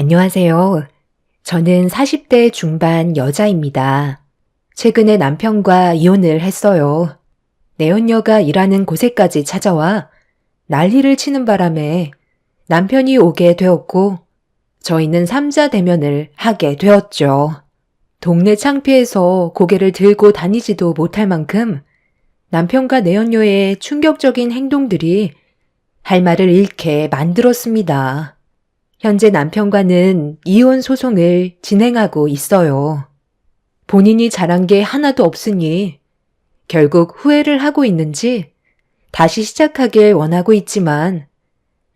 안녕하세요. 저는 40대 중반 여자입니다. 최근에 남편과 이혼을 했어요. 내연녀가 일하는 곳에까지 찾아와 난리를 치는 바람에 남편이 오게 되었고 저희는 삼자 대면을 하게 되었죠. 동네 창피해서 고개를 들고 다니지도 못할 만큼 남편과 내연녀의 충격적인 행동들이 할 말을 잃게 만들었습니다. 현재 남편과는 이혼 소송을 진행하고 있어요. 본인이 잘한 게 하나도 없으니 결국 후회를 하고 있는지 다시 시작하길 원하고 있지만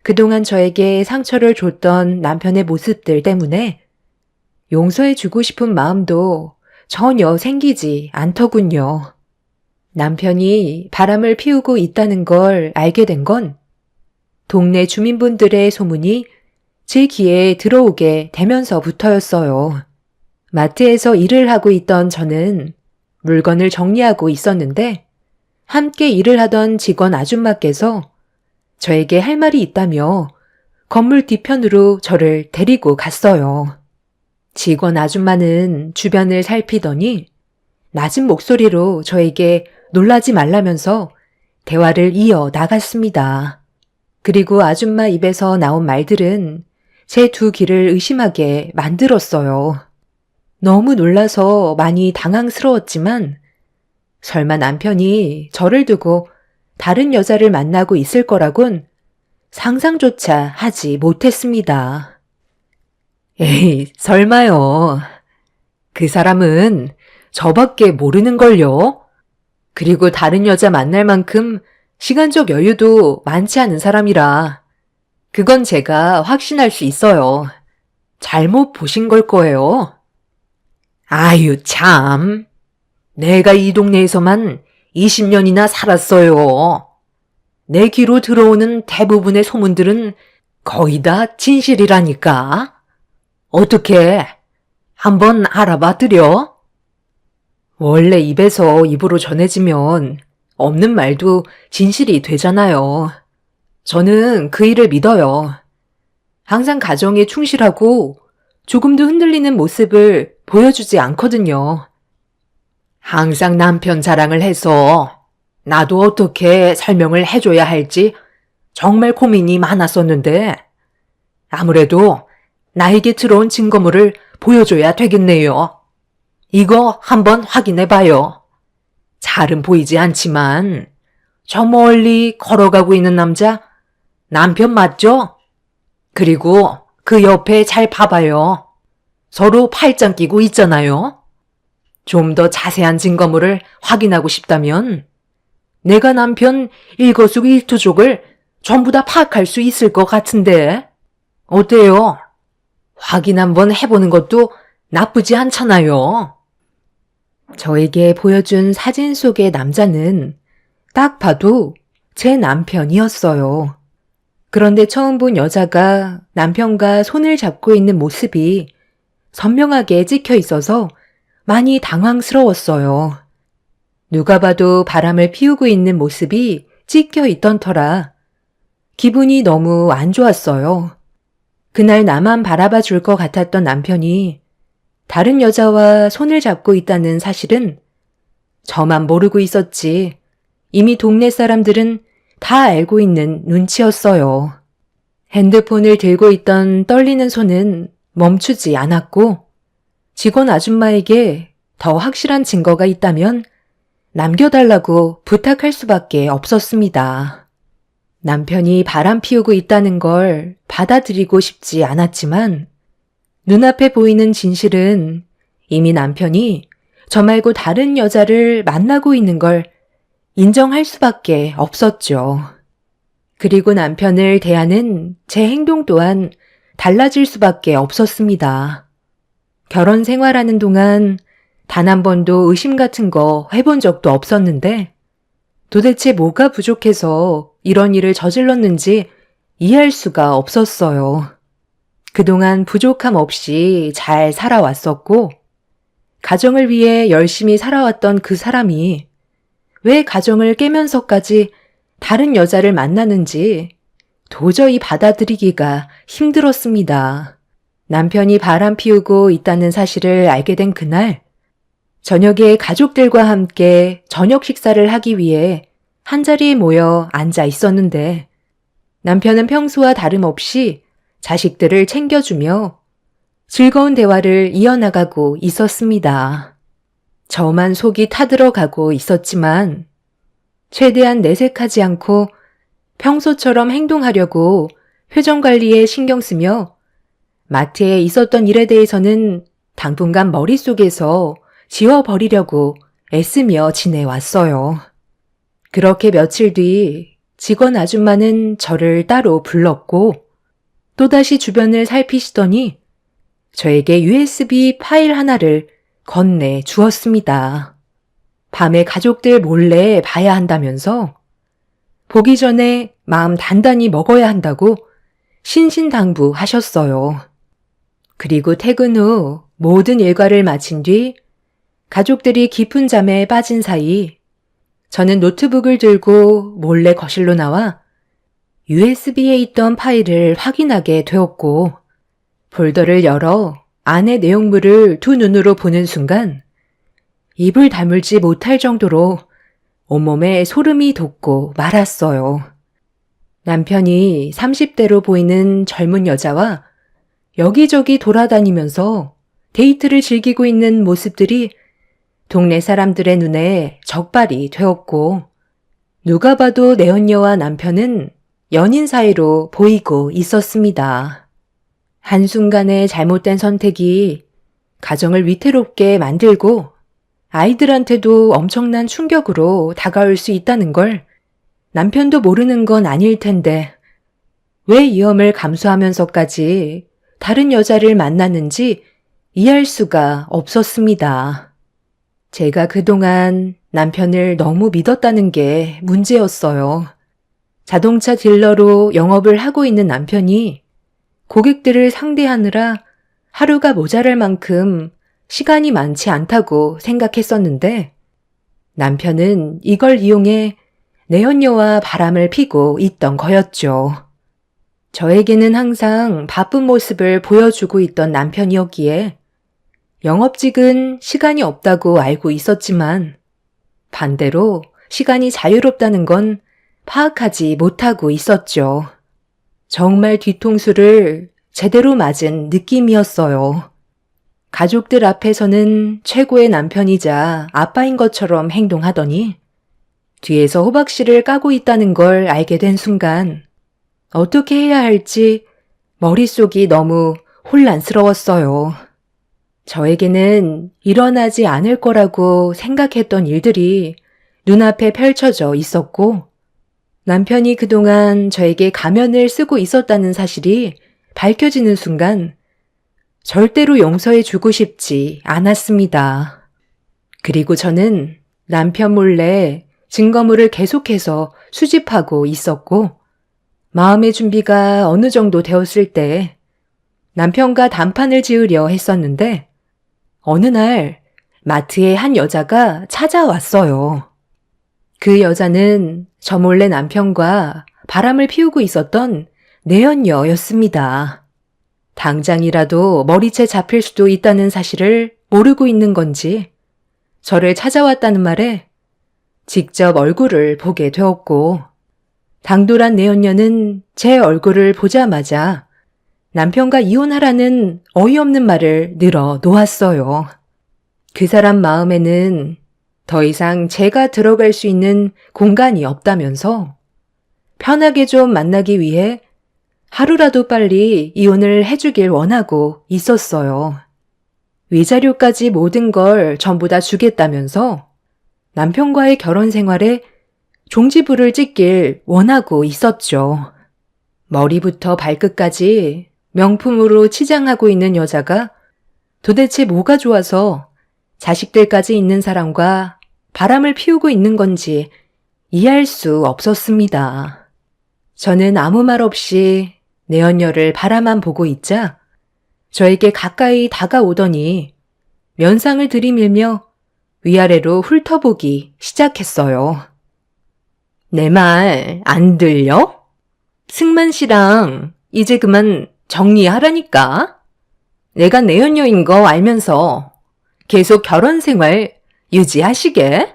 그동안 저에게 상처를 줬던 남편의 모습들 때문에 용서해주고 싶은 마음도 전혀 생기지 않더군요. 남편이 바람을 피우고 있다는 걸 알게 된 건 동네 주민분들의 소문이 제 귀에 들어오게 되면서부터였어요. 마트에서 일을 하고 있던 저는 물건을 정리하고 있었는데 함께 일을 하던 직원 아줌마께서 저에게 할 말이 있다며 건물 뒤편으로 저를 데리고 갔어요. 직원 아줌마는 주변을 살피더니 낮은 목소리로 저에게 놀라지 말라면서 대화를 이어 나갔습니다. 그리고 아줌마 입에서 나온 말들은 제 두 귀를 의심하게 만들었어요. 너무 놀라서 많이 당황스러웠지만 설마 남편이 저를 두고 다른 여자를 만나고 있을 거라곤 상상조차 하지 못했습니다. 에이, 설마요. 그 사람은 저밖에 모르는걸요. 그리고 다른 여자 만날 만큼 시간적 여유도 많지 않은 사람이라 그건 제가 확신할 수 있어요. 잘못 보신 걸 거예요. 아유, 참. 내가 이 동네에서만 20년이나 살았어요. 내 귀로 들어오는 대부분의 소문들은 거의 다 진실이라니까. 어떻게 한번 알아봐 드려? 원래 입에서 입으로 전해지면 없는 말도 진실이 되잖아요. 저는 그 일을 믿어요. 항상 가정에 충실하고 조금도 흔들리는 모습을 보여주지 않거든요. 항상 남편 자랑을 해서 나도 어떻게 설명을 해줘야 할지 정말 고민이 많았었는데 아무래도 나에게 들어온 증거물을 보여줘야 되겠네요. 이거 한번 확인해봐요. 잘은 보이지 않지만 저 멀리 걸어가고 있는 남자 남편 맞죠? 그리고 그 옆에 잘 봐봐요. 서로 팔짱 끼고 있잖아요. 좀 더 자세한 증거물을 확인하고 싶다면 내가 남편 일거수일투족을 전부 다 파악할 수 있을 것 같은데 어때요? 확인 한번 해보는 것도 나쁘지 않잖아요. 저에게 보여준 사진 속의 남자는 딱 봐도 제 남편이었어요. 그런데 처음 본 여자가 남편과 손을 잡고 있는 모습이 선명하게 찍혀 있어서 많이 당황스러웠어요. 누가 봐도 바람을 피우고 있는 모습이 찍혀 있던 터라 기분이 너무 안 좋았어요. 그날 나만 바라봐 줄 것 같았던 남편이 다른 여자와 손을 잡고 있다는 사실은 저만 모르고 있었지 이미 동네 사람들은 다 알고 있는 눈치였어요. 핸드폰을 들고 있던 떨리는 손은 멈추지 않았고 직원 아줌마에게 더 확실한 증거가 있다면 남겨달라고 부탁할 수밖에 없었습니다. 남편이 바람 피우고 있다는 걸 받아들이고 싶지 않았지만 눈앞에 보이는 진실은 이미 남편이 저 말고 다른 여자를 만나고 있는 걸 인정할 수밖에 없었죠. 그리고 남편을 대하는 제 행동 또한 달라질 수밖에 없었습니다. 결혼 생활하는 동안 단 한 번도 의심 같은 거 해본 적도 없었는데 도대체 뭐가 부족해서 이런 일을 저질렀는지 이해할 수가 없었어요. 그동안 부족함 없이 잘 살아왔었고 가정을 위해 열심히 살아왔던 그 사람이 왜 가정을 깨면서까지 다른 여자를 만나는지 도저히 받아들이기가 힘들었습니다. 남편이 바람 피우고 있다는 사실을 알게 된 그날, 저녁에 가족들과 함께 저녁 식사를 하기 위해 한자리에 모여 앉아 있었는데 남편은 평소와 다름없이 자식들을 챙겨주며 즐거운 대화를 이어나가고 있었습니다. 저만 속이 타들어가고 있었지만 최대한 내색하지 않고 평소처럼 행동하려고 표정 관리에 신경 쓰며 마트에 있었던 일에 대해서는 당분간 머릿속에서 지워버리려고 애쓰며 지내왔어요. 그렇게 며칠 뒤 직원 아줌마는 저를 따로 불렀고 또다시 주변을 살피시더니 저에게 USB 파일 하나를 건네 주었습니다. 밤에 가족들 몰래 봐야 한다면서 보기 전에 마음 단단히 먹어야 한다고 신신당부하셨어요. 그리고 퇴근 후 모든 일과를 마친 뒤 가족들이 깊은 잠에 빠진 사이 저는 노트북을 들고 몰래 거실로 나와 USB에 있던 파일을 확인하게 되었고 폴더를 열어 안의 내용물을 두 눈으로 보는 순간 입을 다물지 못할 정도로 온몸에 소름이 돋고 말았어요. 남편이 30대로 보이는 젊은 여자와 여기저기 돌아다니면서 데이트를 즐기고 있는 모습들이 동네 사람들의 눈에 적발이 되었고 누가 봐도 내언녀와 남편은 연인 사이로 보이고 있었습니다. 한순간의 잘못된 선택이 가정을 위태롭게 만들고 아이들한테도 엄청난 충격으로 다가올 수 있다는 걸 남편도 모르는 건 아닐 텐데 왜 위험을 감수하면서까지 다른 여자를 만났는지 이해할 수가 없었습니다. 제가 그동안 남편을 너무 믿었다는 게 문제였어요. 자동차 딜러로 영업을 하고 있는 남편이 고객들을 상대하느라 하루가 모자랄 만큼 시간이 많지 않다고 생각했었는데 남편은 이걸 이용해 내연녀와 바람을 피고 있던 거였죠. 저에게는 항상 바쁜 모습을 보여주고 있던 남편이었기에 영업직은 시간이 없다고 알고 있었지만 반대로 시간이 자유롭다는 건 파악하지 못하고 있었죠. 정말 뒤통수를 제대로 맞은 느낌이었어요. 가족들 앞에서는 최고의 남편이자 아빠인 것처럼 행동하더니 뒤에서 호박씨를 까고 있다는 걸 알게 된 순간 어떻게 해야 할지 머릿속이 너무 혼란스러웠어요. 저에게는 일어나지 않을 거라고 생각했던 일들이 눈앞에 펼쳐져 있었고 남편이 그동안 저에게 가면을 쓰고 있었다는 사실이 밝혀지는 순간 절대로 용서해 주고 싶지 않았습니다. 그리고 저는 남편 몰래 증거물을 계속해서 수집하고 있었고 마음의 준비가 어느 정도 되었을 때 남편과 단판을 지으려 했었는데 어느 날 마트에 한 여자가 찾아왔어요. 그 여자는 저 몰래 남편과 바람을 피우고 있었던 내연녀였습니다. 당장이라도 머리채 잡힐 수도 있다는 사실을 모르고 있는 건지 저를 찾아왔다는 말에 직접 얼굴을 보게 되었고 당돌한 내연녀는 제 얼굴을 보자마자 남편과 이혼하라는 어이없는 말을 늘어 놓았어요. 그 사람 마음에는 더 이상 제가 들어갈 수 있는 공간이 없다면서 편하게 좀 만나기 위해 하루라도 빨리 이혼을 해주길 원하고 있었어요. 위자료까지 모든 걸 전부 다 주겠다면서 남편과의 결혼 생활에 종지부를 찍길 원하고 있었죠. 머리부터 발끝까지 명품으로 치장하고 있는 여자가 도대체 뭐가 좋아서 자식들까지 있는 사람과 바람을 피우고 있는 건지 이해할 수 없었습니다. 저는 아무 말 없이 내연녀를 바라만 보고 있자 저에게 가까이 다가오더니 면상을 들이밀며 위아래로 훑어보기 시작했어요. 내 말 안 들려? 승만 씨랑 이제 그만 정리하라니까. 내가 내연녀인 거 알면서 계속 결혼 생활 유지하시게?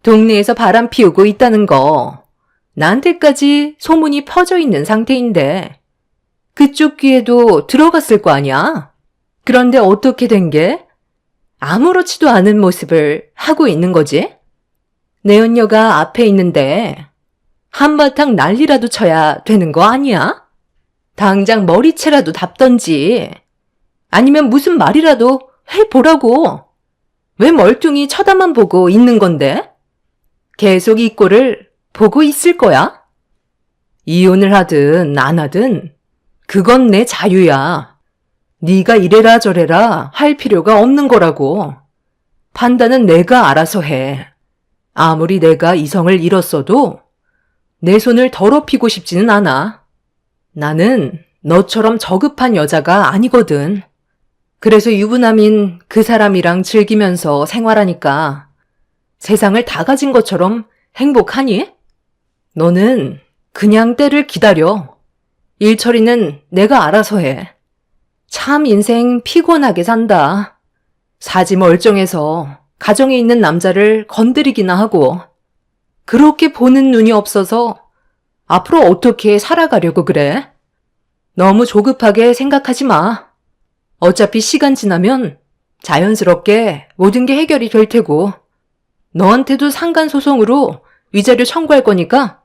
동네에서 바람 피우고 있다는 거 나한테까지 소문이 퍼져 있는 상태인데 그쪽 귀에도 들어갔을 거 아니야? 그런데 어떻게 된 게? 아무렇지도 않은 모습을 하고 있는 거지? 내연녀가 앞에 있는데 한바탕 난리라도 쳐야 되는 거 아니야? 당장 머리채라도 답던지 아니면 무슨 말이라도 해보라고. 왜 멀뚱히 쳐다만 보고 있는 건데? 계속 이 꼴을 보고 있을 거야? 이혼을 하든 안 하든 그건 내 자유야. 네가 이래라 저래라 할 필요가 없는 거라고. 판단은 내가 알아서 해. 아무리 내가 이성을 잃었어도 내 손을 더럽히고 싶지는 않아. 나는 너처럼 저급한 여자가 아니거든. 그래서 유부남인 그 사람이랑 즐기면서 생활하니까 세상을 다 가진 것처럼 행복하니? 너는 그냥 때를 기다려. 일 처리는 내가 알아서 해. 참 인생 피곤하게 산다. 사지 멀쩡해서 가정에 있는 남자를 건드리기나 하고 그렇게 보는 눈이 없어서 앞으로 어떻게 살아가려고 그래? 너무 조급하게 생각하지 마. 어차피 시간 지나면 자연스럽게 모든 게 해결이 될 테고 너한테도 상간소송으로 위자료 청구할 거니까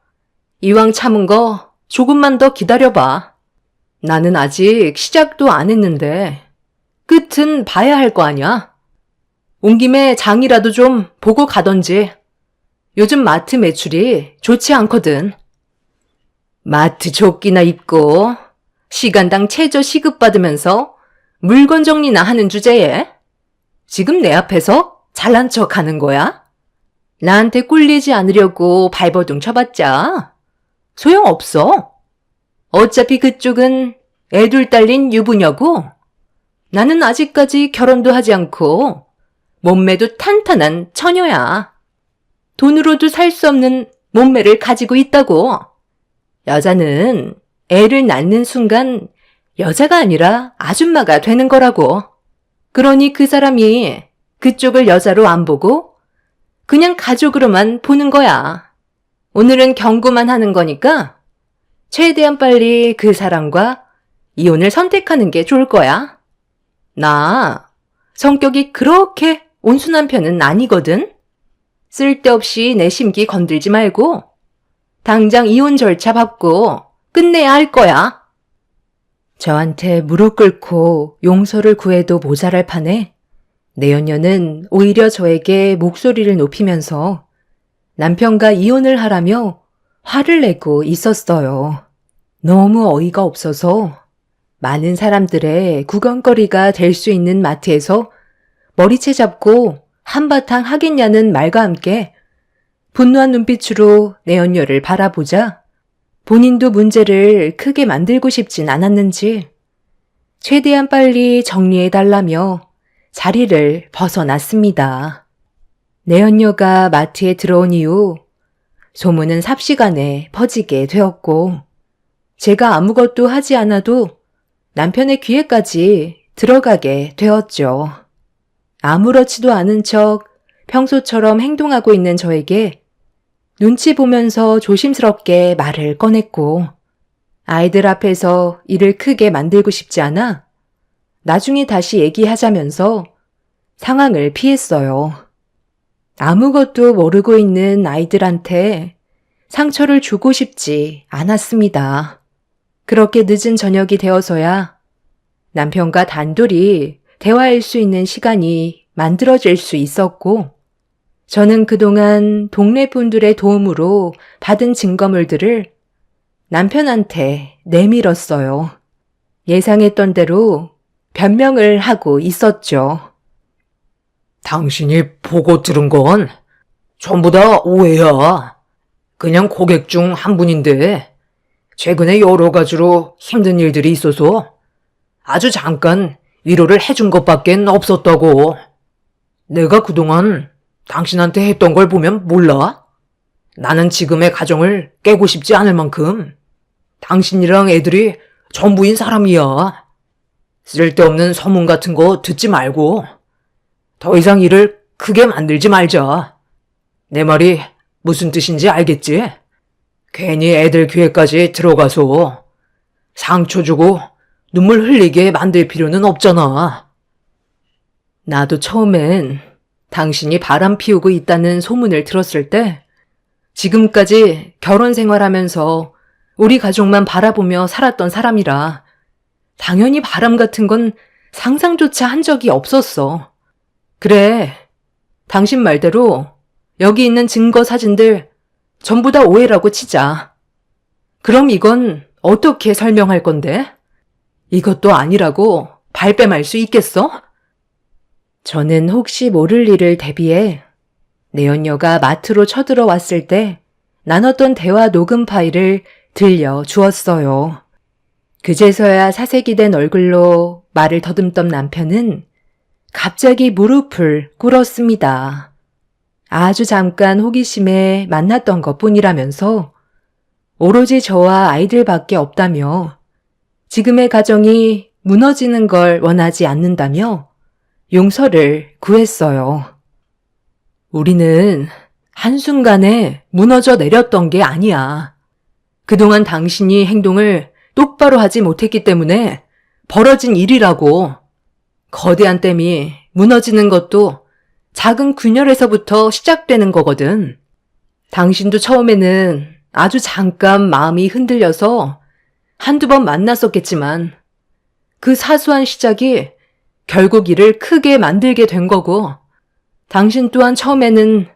이왕 참은 거 조금만 더 기다려봐. 나는 아직 시작도 안 했는데 끝은 봐야 할 거 아니야? 온 김에 장이라도 좀 보고 가던지. 요즘 마트 매출이 좋지 않거든. 마트 조끼나 입고 시간당 최저 시급받으면서 물건 정리나 하는 주제에 지금 내 앞에서 잘난 척 하는 거야? 나한테 꿀리지 않으려고 발버둥 쳐봤자 소용없어. 어차피 그쪽은 애둘 딸린 유부녀고 나는 아직까지 결혼도 하지 않고 몸매도 탄탄한 처녀야. 돈으로도 살 수 없는 몸매를 가지고 있다고. 여자는 애를 낳는 순간 여자가 아니라 아줌마가 되는 거라고. 그러니 그 사람이 그쪽을 여자로 안 보고 그냥 가족으로만 보는 거야. 오늘은 경고만 하는 거니까 최대한 빨리 그 사람과 이혼을 선택하는 게 좋을 거야. 나 성격이 그렇게 온순한 편은 아니거든. 쓸데없이 내 심기 건들지 말고 당장 이혼 절차 밟고 끝내야 할 거야. 저한테 무릎 꿇고 용서를 구해도 모자랄 판에 내연녀는 오히려 저에게 목소리를 높이면서 남편과 이혼을 하라며 화를 내고 있었어요. 너무 어이가 없어서 많은 사람들의 구경거리가 될 수 있는 마트에서 머리채 잡고 한바탕 하겠냐는 말과 함께 분노한 눈빛으로 내연녀를 바라보자 본인도 문제를 크게 만들고 싶진 않았는지 최대한 빨리 정리해달라며 자리를 벗어났습니다. 내연녀가 마트에 들어온 이후 소문은 삽시간에 퍼지게 되었고 제가 아무것도 하지 않아도 남편의 귀에까지 들어가게 되었죠. 아무렇지도 않은 척 평소처럼 행동하고 있는 저에게 눈치 보면서 조심스럽게 말을 꺼냈고 아이들 앞에서 일을 크게 만들고 싶지 않아 나중에 다시 얘기하자면서 상황을 피했어요. 아무것도 모르고 있는 아이들한테 상처를 주고 싶지 않았습니다. 그렇게 늦은 저녁이 되어서야 남편과 단둘이 대화할 수 있는 시간이 만들어질 수 있었고 저는 그동안 동네 분들의 도움으로 받은 증거물들을 남편한테 내밀었어요. 예상했던 대로 변명을 하고 있었죠. 당신이 보고 들은 건 전부 다 오해야. 그냥 고객 중 한 분인데 최근에 여러 가지로 힘든 일들이 있어서 아주 잠깐 위로를 해준 것밖엔 없었다고. 내가 그동안 당신한테 했던 걸 보면 몰라? 나는 지금의 가정을 깨고 싶지 않을 만큼 당신이랑 애들이 전부인 사람이야. 쓸데없는 소문 같은 거 듣지 말고 더 이상 일을 크게 만들지 말자. 내 말이 무슨 뜻인지 알겠지? 괜히 애들 귀에까지 들어가서 상처 주고 눈물 흘리게 만들 필요는 없잖아. 나도 처음엔 당신이 바람 피우고 있다는 소문을 들었을 때 지금까지 결혼 생활하면서 우리 가족만 바라보며 살았던 사람이라 당연히 바람 같은 건 상상조차 한 적이 없었어. 그래, 당신 말대로 여기 있는 증거 사진들 전부 다 오해라고 치자. 그럼 이건 어떻게 설명할 건데? 이것도 아니라고 발뺌할 수 있겠어? 저는 혹시 모를 일을 대비해 내연녀가 마트로 쳐들어왔을 때 나눴던 대화 녹음 파일을 들려 주었어요. 그제서야 사색이 된 얼굴로 말을 더듬던 남편은 갑자기 무릎을 꿇었습니다. 아주 잠깐 호기심에 만났던 것뿐이라면서 오로지 저와 아이들밖에 없다며 지금의 가정이 무너지는 걸 원하지 않는다며 용서를 구했어요. 우리는 한순간에 무너져 내렸던 게 아니야. 그동안 당신이 행동을 똑바로 하지 못했기 때문에 벌어진 일이라고. 거대한 댐이 무너지는 것도 작은 균열에서부터 시작되는 거거든. 당신도 처음에는 아주 잠깐 마음이 흔들려서 한두 번 만났었겠지만 그 사소한 시작이 결국 일을 크게 만들게 된 거고, 당신 또한 처음에는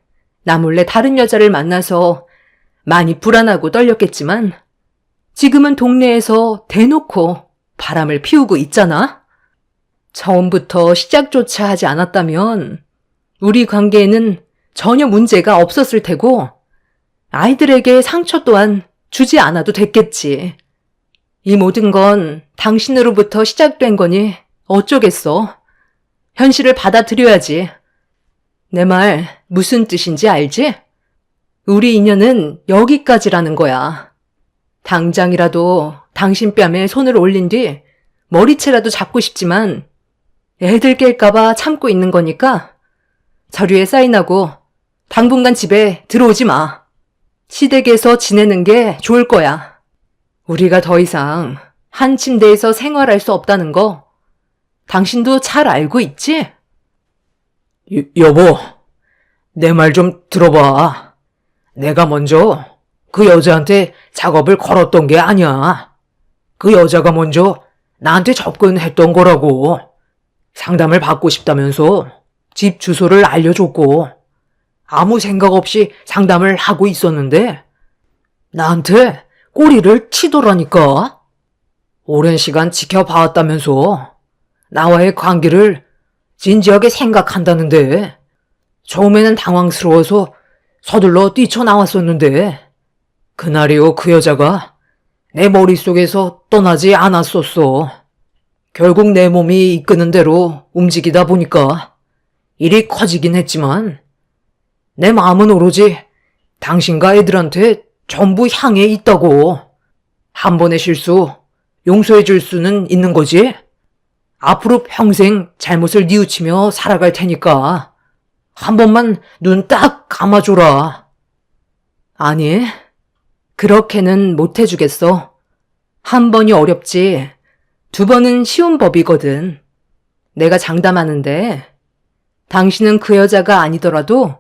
나 몰래 다른 여자를 만나서 많이 불안하고 떨렸겠지만 지금은 동네에서 대놓고 바람을 피우고 있잖아? 처음부터 시작조차 하지 않았다면 우리 관계에는 전혀 문제가 없었을 테고 아이들에게 상처 또한 주지 않아도 됐겠지. 이 모든 건 당신으로부터 시작된 거니 어쩌겠어. 현실을 받아들여야지. 내 말 무슨 뜻인지 알지? 우리 인연은 여기까지라는 거야. 당장이라도 당신 뺨에 손을 올린 뒤 머리채라도 잡고 싶지만 애들 깰까봐 참고 있는 거니까 서류에 사인하고 당분간 집에 들어오지 마. 시댁에서 지내는 게 좋을 거야. 우리가 더 이상 한 침대에서 생활할 수 없다는 거 당신도 잘 알고 있지? 여보, 내 말 좀 들어봐. 내가 먼저 그 여자한테 작업을 걸었던 게 아니야. 그 여자가 먼저 나한테 접근했던 거라고. 상담을 받고 싶다면서 집 주소를 알려줬고 아무 생각 없이 상담을 하고 있었는데 나한테 꼬리를 치더라니까. 오랜 시간 지켜봐왔다면서 나와의 관계를 진지하게 생각한다는데 처음에는 당황스러워서 서둘러 뛰쳐나왔었는데 그날 이후 그 여자가 내 머릿속에서 떠나지 않았었어. 결국 내 몸이 이끄는 대로 움직이다 보니까 일이 커지긴 했지만 내 마음은 오로지 당신과 애들한테 전부 향해 있다고. 한 번의 실수 용서해 줄 수는 있는 거지. 앞으로 평생 잘못을 뉘우치며 살아갈 테니까 한 번만 눈 딱 감아줘라. 아니, 그렇게는 못 해주겠어. 한 번이 어렵지 두 번은 쉬운 법이거든. 내가 장담하는데 당신은 그 여자가 아니더라도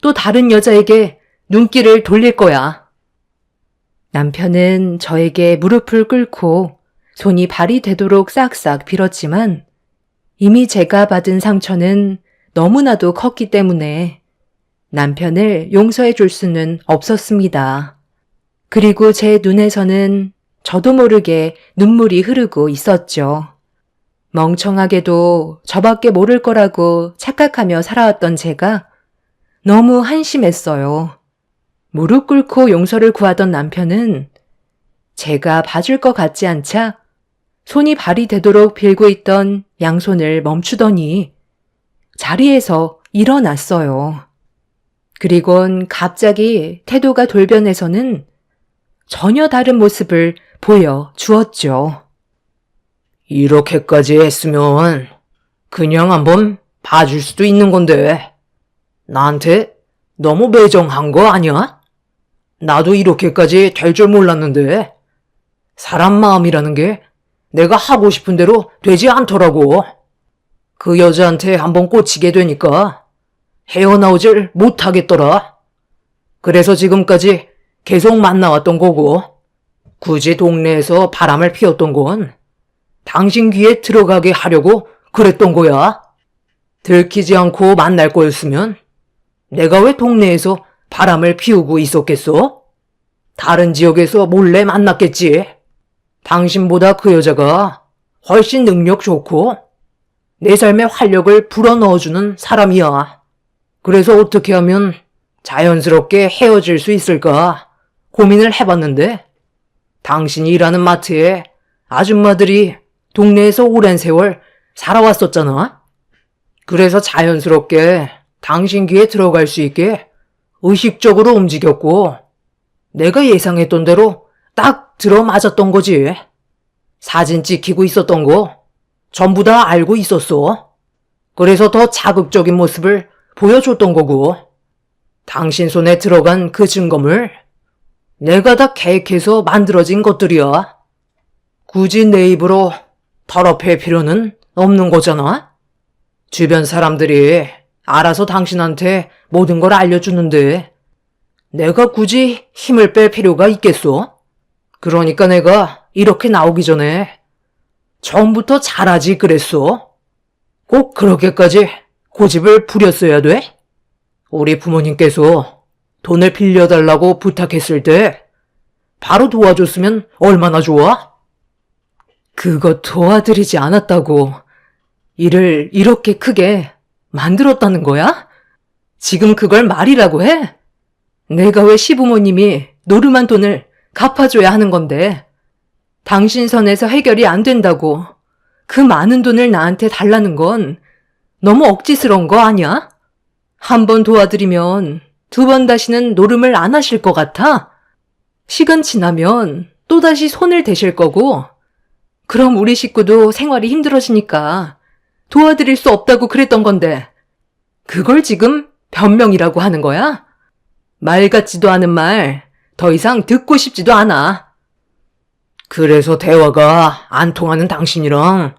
또 다른 여자에게 눈길을 돌릴 거야. 남편은 저에게 무릎을 꿇고 손이 발이 되도록 싹싹 빌었지만 이미 제가 받은 상처는 너무나도 컸기 때문에 남편을 용서해 줄 수는 없었습니다. 그리고 제 눈에서는 저도 모르게 눈물이 흐르고 있었죠. 멍청하게도 저밖에 모를 거라고 착각하며 살아왔던 제가 너무 한심했어요. 무릎 꿇고 용서를 구하던 남편은 제가 봐줄 것 같지 않자 손이 발이 되도록 빌고 있던 양손을 멈추더니 자리에서 일어났어요. 그리곤 갑자기 태도가 돌변해서는 전혀 다른 모습을 보여주었죠. 이렇게까지 했으면 그냥 한번 봐줄 수도 있는 건데 나한테 너무 매정한 거 아니야? 나도 이렇게까지 될 줄 몰랐는데 사람 마음이라는 게 내가 하고 싶은 대로 되지 않더라고. 그 여자한테 한번 꽂히게 되니까 헤어나오질 못하겠더라. 그래서 지금까지 계속 만나왔던 거고 굳이 동네에서 바람을 피웠던 건 당신 귀에 들어가게 하려고 그랬던 거야. 들키지 않고 만날 거였으면 내가 왜 동네에서 바람을 피우고 있었겠어? 다른 지역에서 몰래 만났겠지. 당신보다 그 여자가 훨씬 능력 좋고 내 삶에 활력을 불어넣어주는 사람이야. 그래서 어떻게 하면 자연스럽게 헤어질 수 있을까 고민을 해봤는데 당신이 일하는 마트에 아줌마들이 동네에서 오랜 세월 살아왔었잖아. 그래서 자연스럽게 당신 귀에 들어갈 수 있게 의식적으로 움직였고 내가 예상했던 대로 딱 들어맞았던 거지. 사진 찍히고 있었던 거 전부 다 알고 있었어. 그래서 더 자극적인 모습을 보여줬던 거고 당신 손에 들어간 그 증거물 내가 다 계획해서 만들어진 것들이야. 굳이 내 입으로 더럽힐 필요는 없는 거잖아. 주변 사람들이 알아서 당신한테 모든 걸 알려주는데 내가 굳이 힘을 뺄 필요가 있겠어? 그러니까 내가 이렇게 나오기 전에 처음부터 잘하지 그랬어. 꼭 그렇게까지 고집을 부렸어야 돼? 우리 부모님께서 돈을 빌려달라고 부탁했을 때 바로 도와줬으면 얼마나 좋아? 그거 도와드리지 않았다고 일을 이렇게 크게 만들었다는 거야? 지금 그걸 말이라고 해? 내가 왜 시부모님이 노름한 돈을 갚아줘야 하는 건데 당신 선에서 해결이 안 된다고 그 많은 돈을 나한테 달라는 건 너무 억지스러운 거 아니야? 한 번 도와드리면 두 번 다시는 노름을 안 하실 것 같아? 시간 지나면 또다시 손을 대실 거고 그럼 우리 식구도 생활이 힘들어지니까 도와드릴 수 없다고 그랬던 건데 그걸 지금 변명이라고 하는 거야? 말 같지도 않은 말 더 이상 듣고 싶지도 않아. 그래서 대화가 안 통하는 당신이랑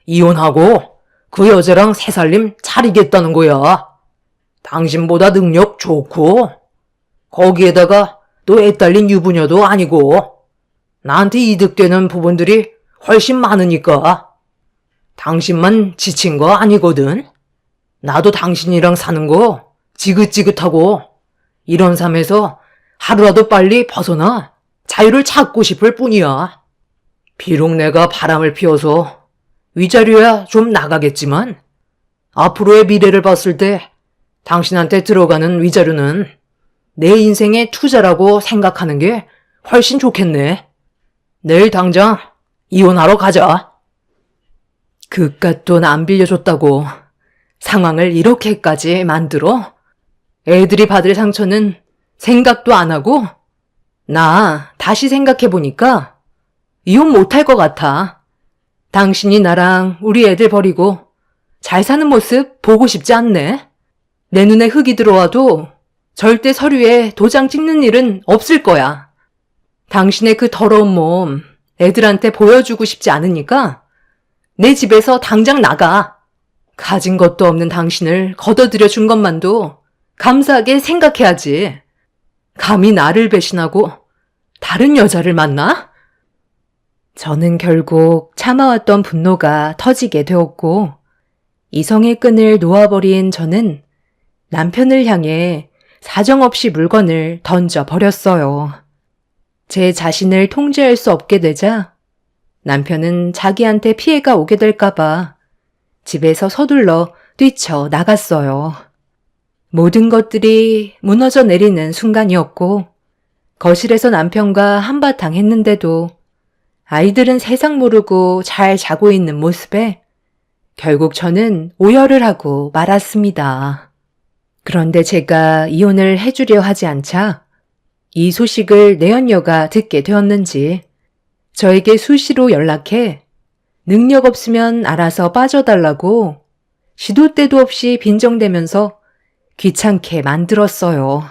이혼하고 그 여자랑 새 살림 차리겠다는 거야. 당신보다 능력 좋고 거기에다가 또 애 딸린 유부녀도 아니고 나한테 이득되는 부분들이 훨씬 많으니까 당신만 지친 거 아니거든. 나도 당신이랑 사는 거 지긋지긋하고 이런 삶에서 하루라도 빨리 벗어나 자유를 찾고 싶을 뿐이야. 비록 내가 바람을 피워서 위자료야 좀 나가겠지만 앞으로의 미래를 봤을 때 당신한테 들어가는 위자료는 내 인생의 투자라고 생각하는 게 훨씬 좋겠네. 내일 당장 이혼하러 가자. 그깟 돈 안 빌려줬다고 상황을 이렇게까지 만들어? 애들이 받을 상처는 생각도 안 하고? 나 다시 생각해보니까 이혼 못할 것 같아. 당신이 나랑 우리 애들 버리고 잘 사는 모습 보고 싶지 않네. 내 눈에 흙이 들어와도 절대 서류에 도장 찍는 일은 없을 거야. 당신의 그 더러운 몸 애들한테 보여주고 싶지 않으니까 내 집에서 당장 나가. 가진 것도 없는 당신을 걷어들여 준 것만도 감사하게 생각해야지. 감히 나를 배신하고 다른 여자를 만나? 저는 결국 참아왔던 분노가 터지게 되었고 이성의 끈을 놓아버린 저는 남편을 향해 사정없이 물건을 던져버렸어요. 제 자신을 통제할 수 없게 되자 남편은 자기한테 피해가 오게 될까봐 집에서 서둘러 뛰쳐나갔어요. 모든 것들이 무너져 내리는 순간이었고 거실에서 남편과 한바탕 했는데도 아이들은 세상 모르고 잘 자고 있는 모습에 결국 저는 오열을 하고 말았습니다. 그런데 제가 이혼을 해주려 하지 않자 이 소식을 내연녀가 듣게 되었는지 저에게 수시로 연락해 능력 없으면 알아서 빠져달라고 시도 때도 없이 빈정대면서 귀찮게 만들었어요.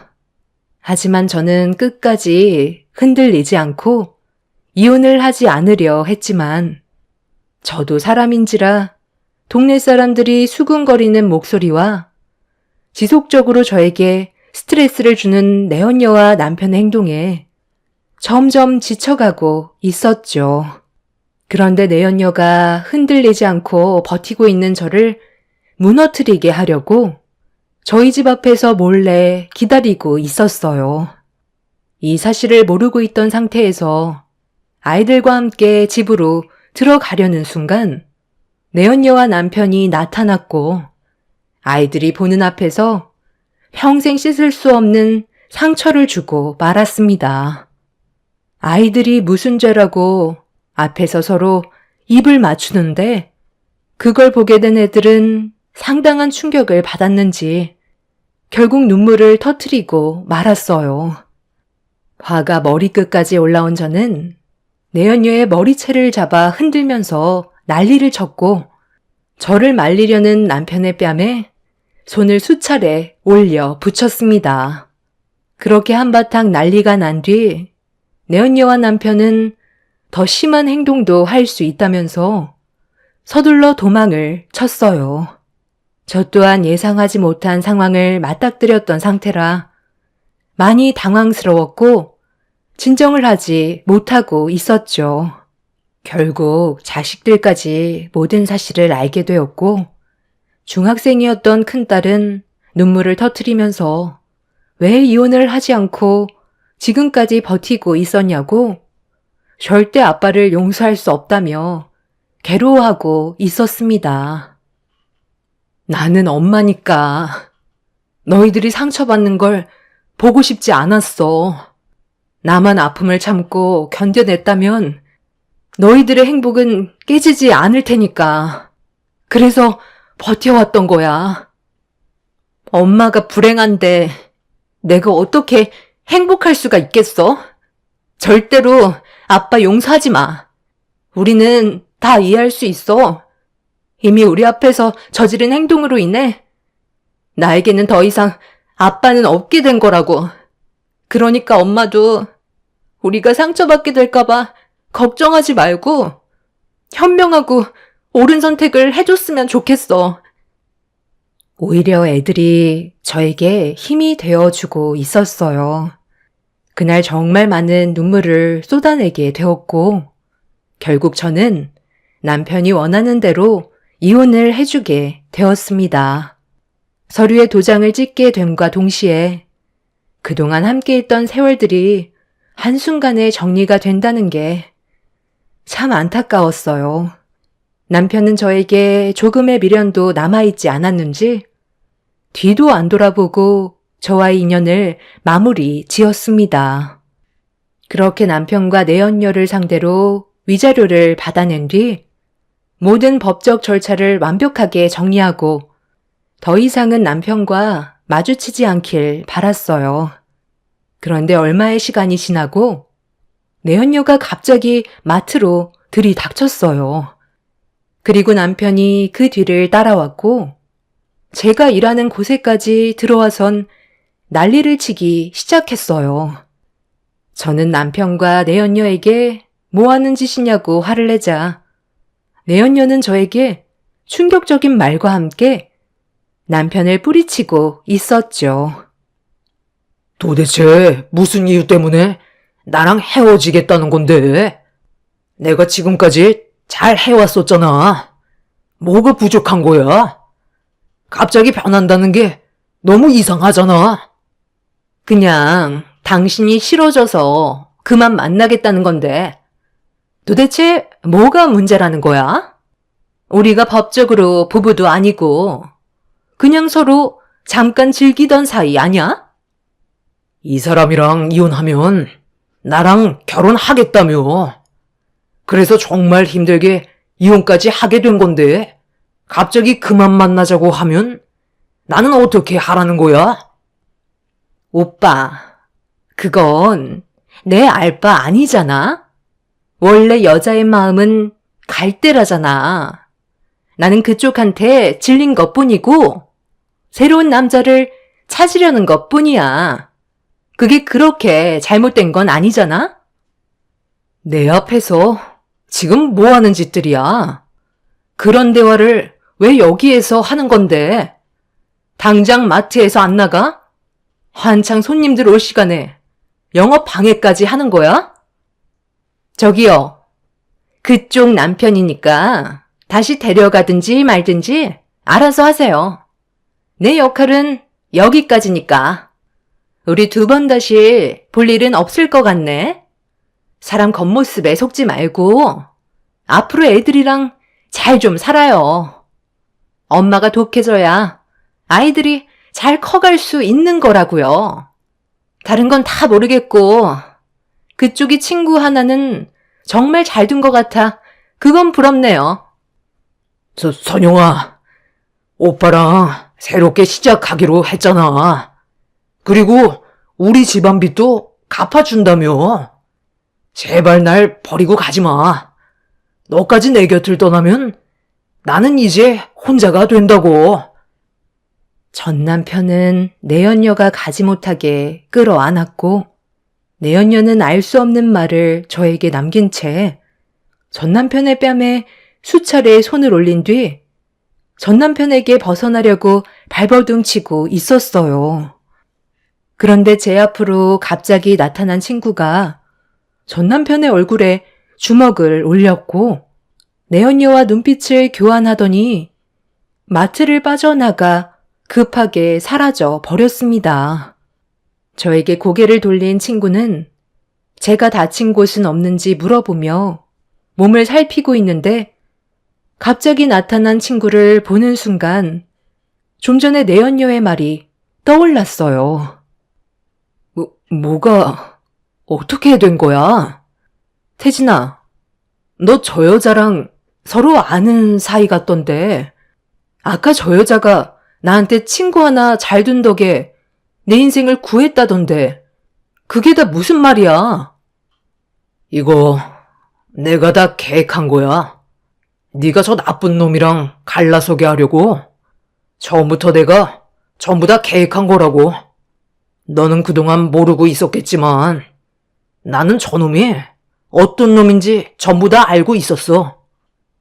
하지만 저는 끝까지 흔들리지 않고 이혼을 하지 않으려 했지만 저도 사람인지라 동네 사람들이 수군거리는 목소리와 지속적으로 저에게 스트레스를 주는 내언녀와 남편의 행동에 점점 지쳐가고 있었죠. 그런데 내연녀가 흔들리지 않고 버티고 있는 저를 무너뜨리게 하려고 저희 집 앞에서 몰래 기다리고 있었어요. 이 사실을 모르고 있던 상태에서 아이들과 함께 집으로 들어가려는 순간 내연녀와 남편이 나타났고 아이들이 보는 앞에서 평생 씻을 수 없는 상처를 주고 말았습니다. 아이들이 무슨 죄라고 앞에서 서로 입을 맞추는데 그걸 보게 된 애들은 상당한 충격을 받았는지 결국 눈물을 터뜨리고 말았어요. 화가 머리끝까지 올라온 저는 내연녀의 머리채를 잡아 흔들면서 난리를 쳤고 저를 말리려는 남편의 뺨에 손을 수차례 올려 붙였습니다. 그렇게 한바탕 난리가 난 뒤 내연녀와 남편은 더 심한 행동도 할 수 있다면서 서둘러 도망을 쳤어요. 저 또한 예상하지 못한 상황을 맞닥뜨렸던 상태라 많이 당황스러웠고 진정을 하지 못하고 있었죠. 결국 자식들까지 모든 사실을 알게 되었고 중학생이었던 큰딸은 눈물을 터뜨리면서 왜 이혼을 하지 않고 지금까지 버티고 있었냐고 절대 아빠를 용서할 수 없다며 괴로워하고 있었습니다. 나는 엄마니까 너희들이 상처받는 걸 보고 싶지 않았어. 나만 아픔을 참고 견뎌냈다면 너희들의 행복은 깨지지 않을 테니까. 그래서 버텨왔던 거야. 엄마가 불행한데 내가 어떻게 행복할 수가 있겠어? 절대로 아빠 용서하지 마. 우리는 다 이해할 수 있어. 이미 우리 앞에서 저지른 행동으로 인해 나에게는 더 이상 아빠는 없게 된 거라고. 그러니까 엄마도 우리가 상처받게 될까봐 걱정하지 말고 현명하고 옳은 선택을 해줬으면 좋겠어. 오히려 애들이 저에게 힘이 되어주고 있었어요. 그날 정말 많은 눈물을 쏟아내게 되었고 결국 저는 남편이 원하는 대로 이혼을 해주게 되었습니다. 서류에 도장을 찍게 됨과 동시에 그동안 함께했던 세월들이 한순간에 정리가 된다는 게 참 안타까웠어요. 남편은 저에게 조금의 미련도 남아있지 않았는지 뒤도 안 돌아보고 저와의 인연을 마무리 지었습니다. 그렇게 남편과 내연녀를 상대로 위자료를 받아낸 뒤 모든 법적 절차를 완벽하게 정리하고 더 이상은 남편과 마주치지 않길 바랐어요. 그런데 얼마의 시간이 지나고 내연녀가 갑자기 마트로 들이닥쳤어요. 그리고 남편이 그 뒤를 따라왔고 제가 일하는 곳에까지 들어와선 난리를 치기 시작했어요. 저는 남편과 내연녀에게 뭐 하는 짓이냐고 화를 내자 내연녀는 저에게 충격적인 말과 함께 남편을 뿌리치고 있었죠. 도대체 무슨 이유 때문에 나랑 헤어지겠다는 건데? 내가 지금까지 잘 해왔었잖아. 뭐가 부족한 거야? 갑자기 변한다는 게 너무 이상하잖아. 그냥 당신이 싫어져서 그만 만나겠다는 건데 도대체 뭐가 문제라는 거야? 우리가 법적으로 부부도 아니고 그냥 서로 잠깐 즐기던 사이 아냐? 이 사람이랑 이혼하면 나랑 결혼하겠다며. 그래서 정말 힘들게 이혼까지 하게 된 건데 갑자기 그만 만나자고 하면 나는 어떻게 하라는 거야? 오빠, 그건 내 알 바 아니잖아? 원래 여자의 마음은 갈대라잖아. 나는 그쪽한테 질린 것뿐이고 새로운 남자를 찾으려는 것뿐이야. 그게 그렇게 잘못된 건 아니잖아? 내 앞에서 지금 뭐 하는 짓들이야? 그런 대화를 왜 여기에서 하는 건데? 당장 마트에서 안 나가? 한창 손님들 올 시간에 영업 방해까지 하는 거야? 저기요. 그쪽 남편이니까 다시 데려가든지 말든지 알아서 하세요. 내 역할은 여기까지니까. 우리 두 번 다시 볼 일은 없을 것 같네. 사람 겉모습에 속지 말고 앞으로 애들이랑 잘 좀 살아요. 엄마가 독해져야 아이들이 잘 커갈 수 있는 거라고요. 다른 건 다 모르겠고 그쪽이 친구 하나는 정말 잘 둔 것 같아. 그건 부럽네요. 선영아, 오빠랑 새롭게 시작하기로 했잖아. 그리고 우리 집안 빚도 갚아준다며. 제발 날 버리고 가지 마. 너까지 내 곁을 떠나면 나는 이제 혼자가 된다고. 전 남편은 내연녀가 가지 못하게 끌어안았고 내연녀는 알 수 없는 말을 저에게 남긴 채 전 남편의 뺨에 수차례 손을 올린 뒤 전 남편에게 벗어나려고 발버둥치고 있었어요. 그런데 제 앞으로 갑자기 나타난 친구가 전 남편의 얼굴에 주먹을 올렸고 내연녀와 눈빛을 교환하더니 마트를 빠져나가 급하게 사라져 버렸습니다. 저에게 고개를 돌린 친구는 제가 다친 곳은 없는지 물어보며 몸을 살피고 있는데 갑자기 나타난 친구를 보는 순간 좀 전에 내연녀의 말이 떠올랐어요. 뭐가 어떻게 된 거야? 태진아, 너 저 여자랑 서로 아는 사이 같던데 아까 저 여자가 나한테 친구 하나 잘 둔 덕에 내 인생을 구했다던데 그게 다 무슨 말이야? 이거 내가 다 계획한 거야. 네가 저 나쁜 놈이랑 갈라서게 하려고. 처음부터 내가 전부 다 계획한 거라고. 너는 그동안 모르고 있었겠지만 나는 저놈이 어떤 놈인지 전부 다 알고 있었어.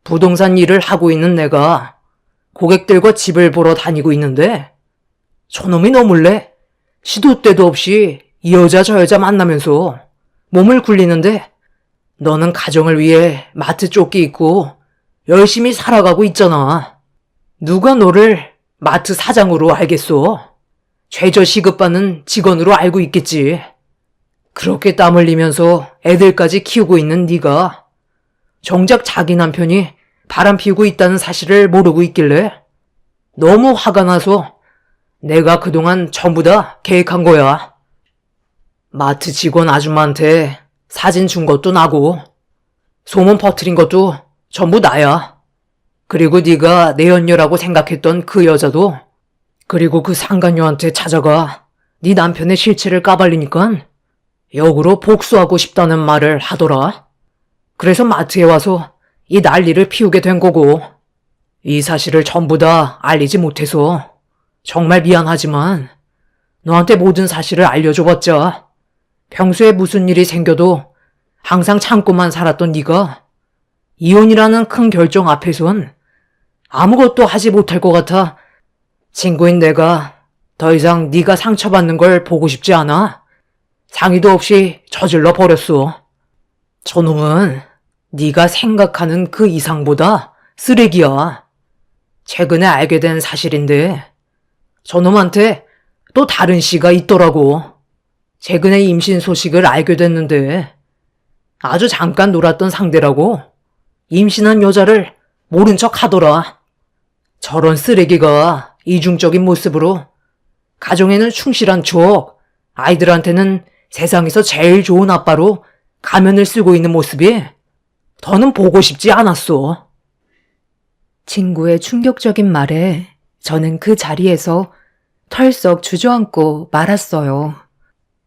부동산 일을 하고 있는 내가 고객들과 집을 보러 다니고 있는데 저놈이 너 몰래 시도 때도 없이 이 여자 저 여자 만나면서 몸을 굴리는데 너는 가정을 위해 마트 쫓기 있고 열심히 살아가고 있잖아. 누가 너를 마트 사장으로 알겠어? 최저 시급받는 직원으로 알고 있겠지. 그렇게 땀 흘리면서 애들까지 키우고 있는 네가 정작 자기 남편이 바람 피우고 있다는 사실을 모르고 있길래 너무 화가 나서 내가 그동안 전부 다 계획한 거야. 마트 직원 아줌마한테 사진 준 것도 나고 소문 퍼뜨린 것도 전부 나야. 그리고 네가 내연녀라고 생각했던 그 여자도 그리고 그 상간녀한테 찾아가 네 남편의 실체를 까발리니까 역으로 복수하고 싶다는 말을 하더라. 그래서 마트에 와서 이 난리를 피우게 된 거고 이 사실을 전부 다 알리지 못해서 정말 미안하지만 너한테 모든 사실을 알려줘봤자 평소에 무슨 일이 생겨도 항상 참고만 살았던 네가 이혼이라는 큰 결정 앞에선 아무것도 하지 못할 것 같아 친구인 내가 더 이상 네가 상처받는 걸 보고 싶지 않아 상의도 없이 저질러 버렸어. 저놈은 네가 생각하는 그 이상보다 쓰레기야. 최근에 알게 된 사실인데 저놈한테 또 다른 씨가 있더라고. 최근에 임신 소식을 알게 됐는데 아주 잠깐 놀았던 상대라고 임신한 여자를 모른 척 하더라. 저런 쓰레기가 이중적인 모습으로 가정에는 충실한 척 아이들한테는 세상에서 제일 좋은 아빠로 가면을 쓰고 있는 모습이 더는 보고 싶지 않았어. 친구의 충격적인 말에 저는 그 자리에서 털썩 주저앉고 말았어요.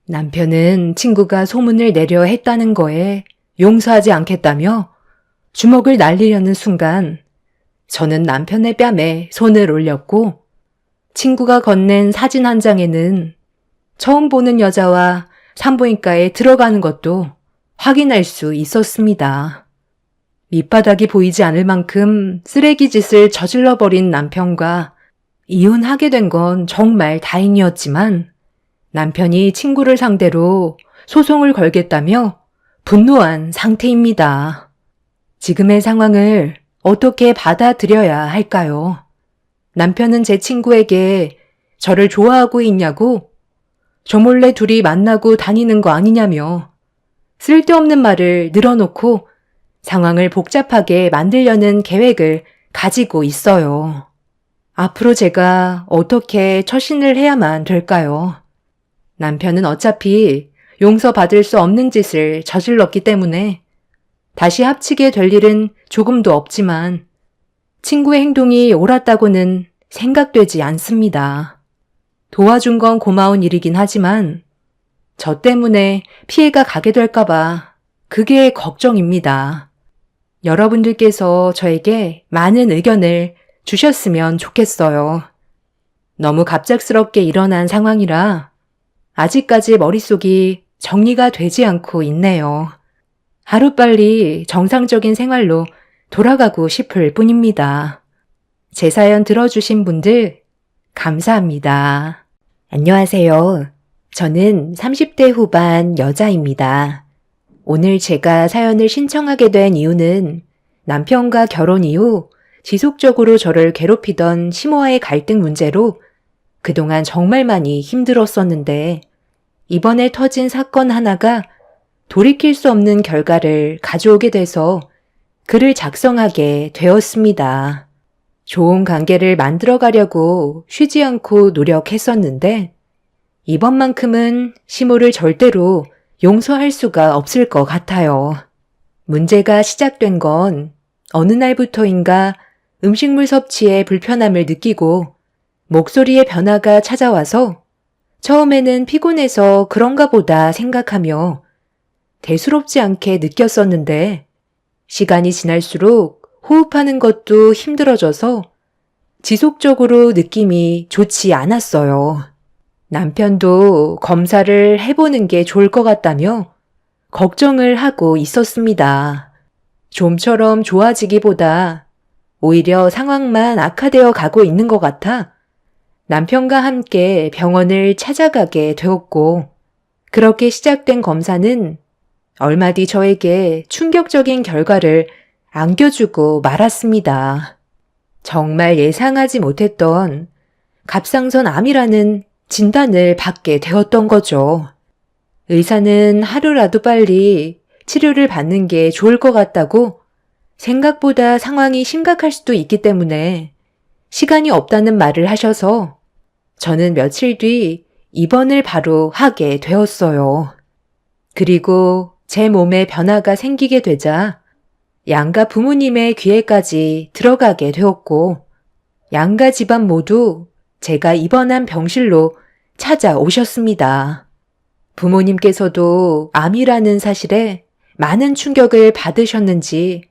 남편은 친구가 소문을 내려 했다는 거에 용서하지 않겠다며 주먹을 날리려는 순간 저는 남편의 뺨에 손을 올렸고 친구가 건넨 사진 한 장에는 처음 보는 여자와 산부인과에 들어가는 것도 확인할 수 있었습니다. 밑바닥이 보이지 않을 만큼 쓰레기 짓을 저질러버린 남편과 이혼하게 된 건 정말 다행이었지만 남편이 친구를 상대로 소송을 걸겠다며 분노한 상태입니다. 지금의 상황을 어떻게 받아들여야 할까요? 남편은 제 친구에게 저를 좋아하고 있냐고, 저 몰래 둘이 만나고 다니는 거 아니냐며 쓸데없는 말을 늘어놓고 상황을 복잡하게 만들려는 계획을 가지고 있어요. 앞으로 제가 어떻게 처신을 해야만 될까요? 남편은 어차피 용서받을 수 없는 짓을 저질렀기 때문에 다시 합치게 될 일은 조금도 없지만 친구의 행동이 옳았다고는 생각되지 않습니다. 도와준 건 고마운 일이긴 하지만 저 때문에 피해가 가게 될까봐 그게 걱정입니다. 여러분들께서 저에게 많은 의견을 주셨으면 좋겠어요. 너무 갑작스럽게 일어난 상황이라 아직까지 머릿속이 정리가 되지 않고 있네요. 하루빨리 정상적인 생활로 돌아가고 싶을 뿐입니다. 제 사연 들어주신 분들 감사합니다. 안녕하세요. 저는 30대 후반 여자입니다. 오늘 제가 사연을 신청하게 된 이유는 남편과 결혼 이후 지속적으로 저를 괴롭히던 시모와의 갈등 문제로 그동안 정말 많이 힘들었었는데 이번에 터진 사건 하나가 돌이킬 수 없는 결과를 가져오게 돼서 글을 작성하게 되었습니다. 좋은 관계를 만들어가려고 쉬지 않고 노력했었는데 이번만큼은 시모를 절대로 용서할 수가 없을 것 같아요. 문제가 시작된 건 어느 날부터인가 음식물 섭취에 불편함을 느끼고 목소리의 변화가 찾아와서 처음에는 피곤해서 그런가 보다 생각하며 대수롭지 않게 느꼈었는데 시간이 지날수록 호흡하는 것도 힘들어져서 지속적으로 느낌이 좋지 않았어요. 남편도 검사를 해보는 게 좋을 것 같다며 걱정을 하고 있었습니다. 좀처럼 좋아지기보다 오히려 상황만 악화되어 가고 있는 것 같아 남편과 함께 병원을 찾아가게 되었고 그렇게 시작된 검사는 얼마 뒤 저에게 충격적인 결과를 안겨주고 말았습니다. 정말 예상하지 못했던 갑상선 암이라는 진단을 받게 되었던 거죠. 의사는 하루라도 빨리 치료를 받는 게 좋을 것 같다고 생각보다 상황이 심각할 수도 있기 때문에 시간이 없다는 말을 하셔서 저는 며칠 뒤 입원을 바로 하게 되었어요. 그리고 제 몸에 변화가 생기게 되자 양가 부모님의 귀에까지 들어가게 되었고 양가 집안 모두 제가 입원한 병실로 찾아오셨습니다. 부모님께서도 암이라는 사실에 많은 충격을 받으셨는지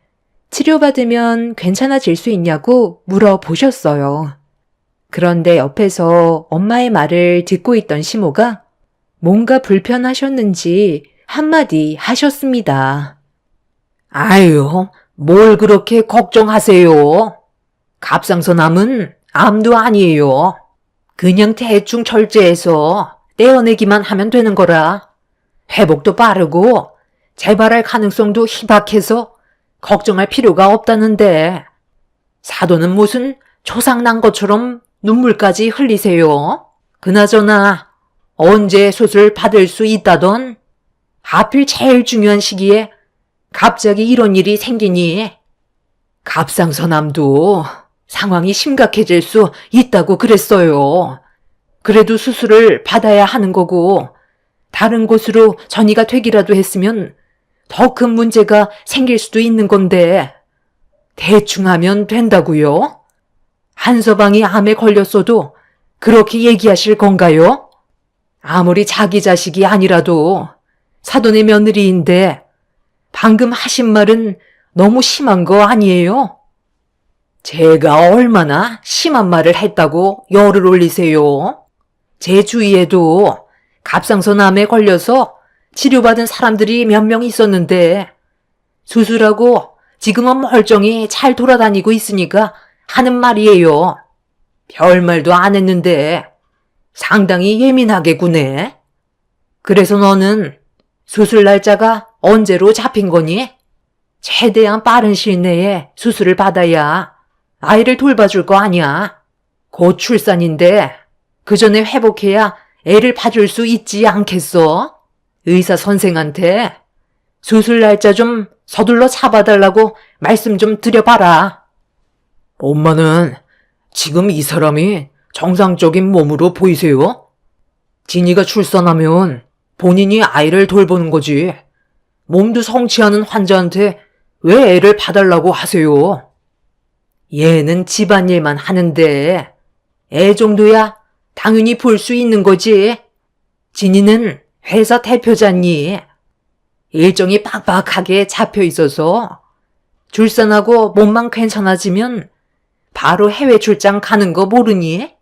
치료받으면 괜찮아질 수 있냐고 물어보셨어요. 그런데 옆에서 엄마의 말을 듣고 있던 시모가 뭔가 불편하셨는지 한마디 하셨습니다. 아유, 뭘 그렇게 걱정하세요? 갑상선암은 암도 아니에요. 그냥 대충 절제해서 떼어내기만 하면 되는 거라. 회복도 빠르고 재발할 가능성도 희박해서 걱정할 필요가 없다는데 사도는 무슨 조상 난 것처럼 눈물까지 흘리세요? 그나저나 언제 수술 받을 수 있다던? 하필 제일 중요한 시기에 갑자기 이런 일이 생기니 갑상선암도 상황이 심각해질 수 있다고 그랬어요. 그래도 수술을 받아야 하는 거고 다른 곳으로 전이가 되기라도 했으면 더 큰 문제가 생길 수도 있는 건데 대충 하면 된다고요? 한서방이 암에 걸렸어도 그렇게 얘기하실 건가요? 아무리 자기 자식이 아니라도 사돈의 며느리인데 방금 하신 말은 너무 심한 거 아니에요? 제가 얼마나 심한 말을 했다고 열을 올리세요? 제 주위에도 갑상선암에 걸려서 치료받은 사람들이 몇 명 있었는데 수술하고 지금은 멀쩡히 잘 돌아다니고 있으니까 하는 말이에요. 별말도 안 했는데 상당히 예민하게 구네. 그래서 너는 수술 날짜가 언제로 잡힌 거니? 최대한 빠른 시일 내에 수술을 받아야 아이를 돌봐줄 거 아니야. 곧 출산인데 그 전에 회복해야 애를 봐줄 수 있지 않겠어? 의사 선생한테 수술 날짜 좀 서둘러 잡아달라고 말씀 좀 드려봐라. 엄마는 지금 이 사람이 정상적인 몸으로 보이세요? 진이가 출산하면 본인이 아이를 돌보는 거지. 몸도 성취하는 환자한테 왜 애를 봐달라고 하세요? 얘는 집안일만 하는데 애 정도야 당연히 볼 수 있는 거지. 진이는 회사 대표잖니. 일정이 빡빡하게 잡혀 있어서 출산하고 몸만 괜찮아지면 바로 해외 출장 가는 거 모르니?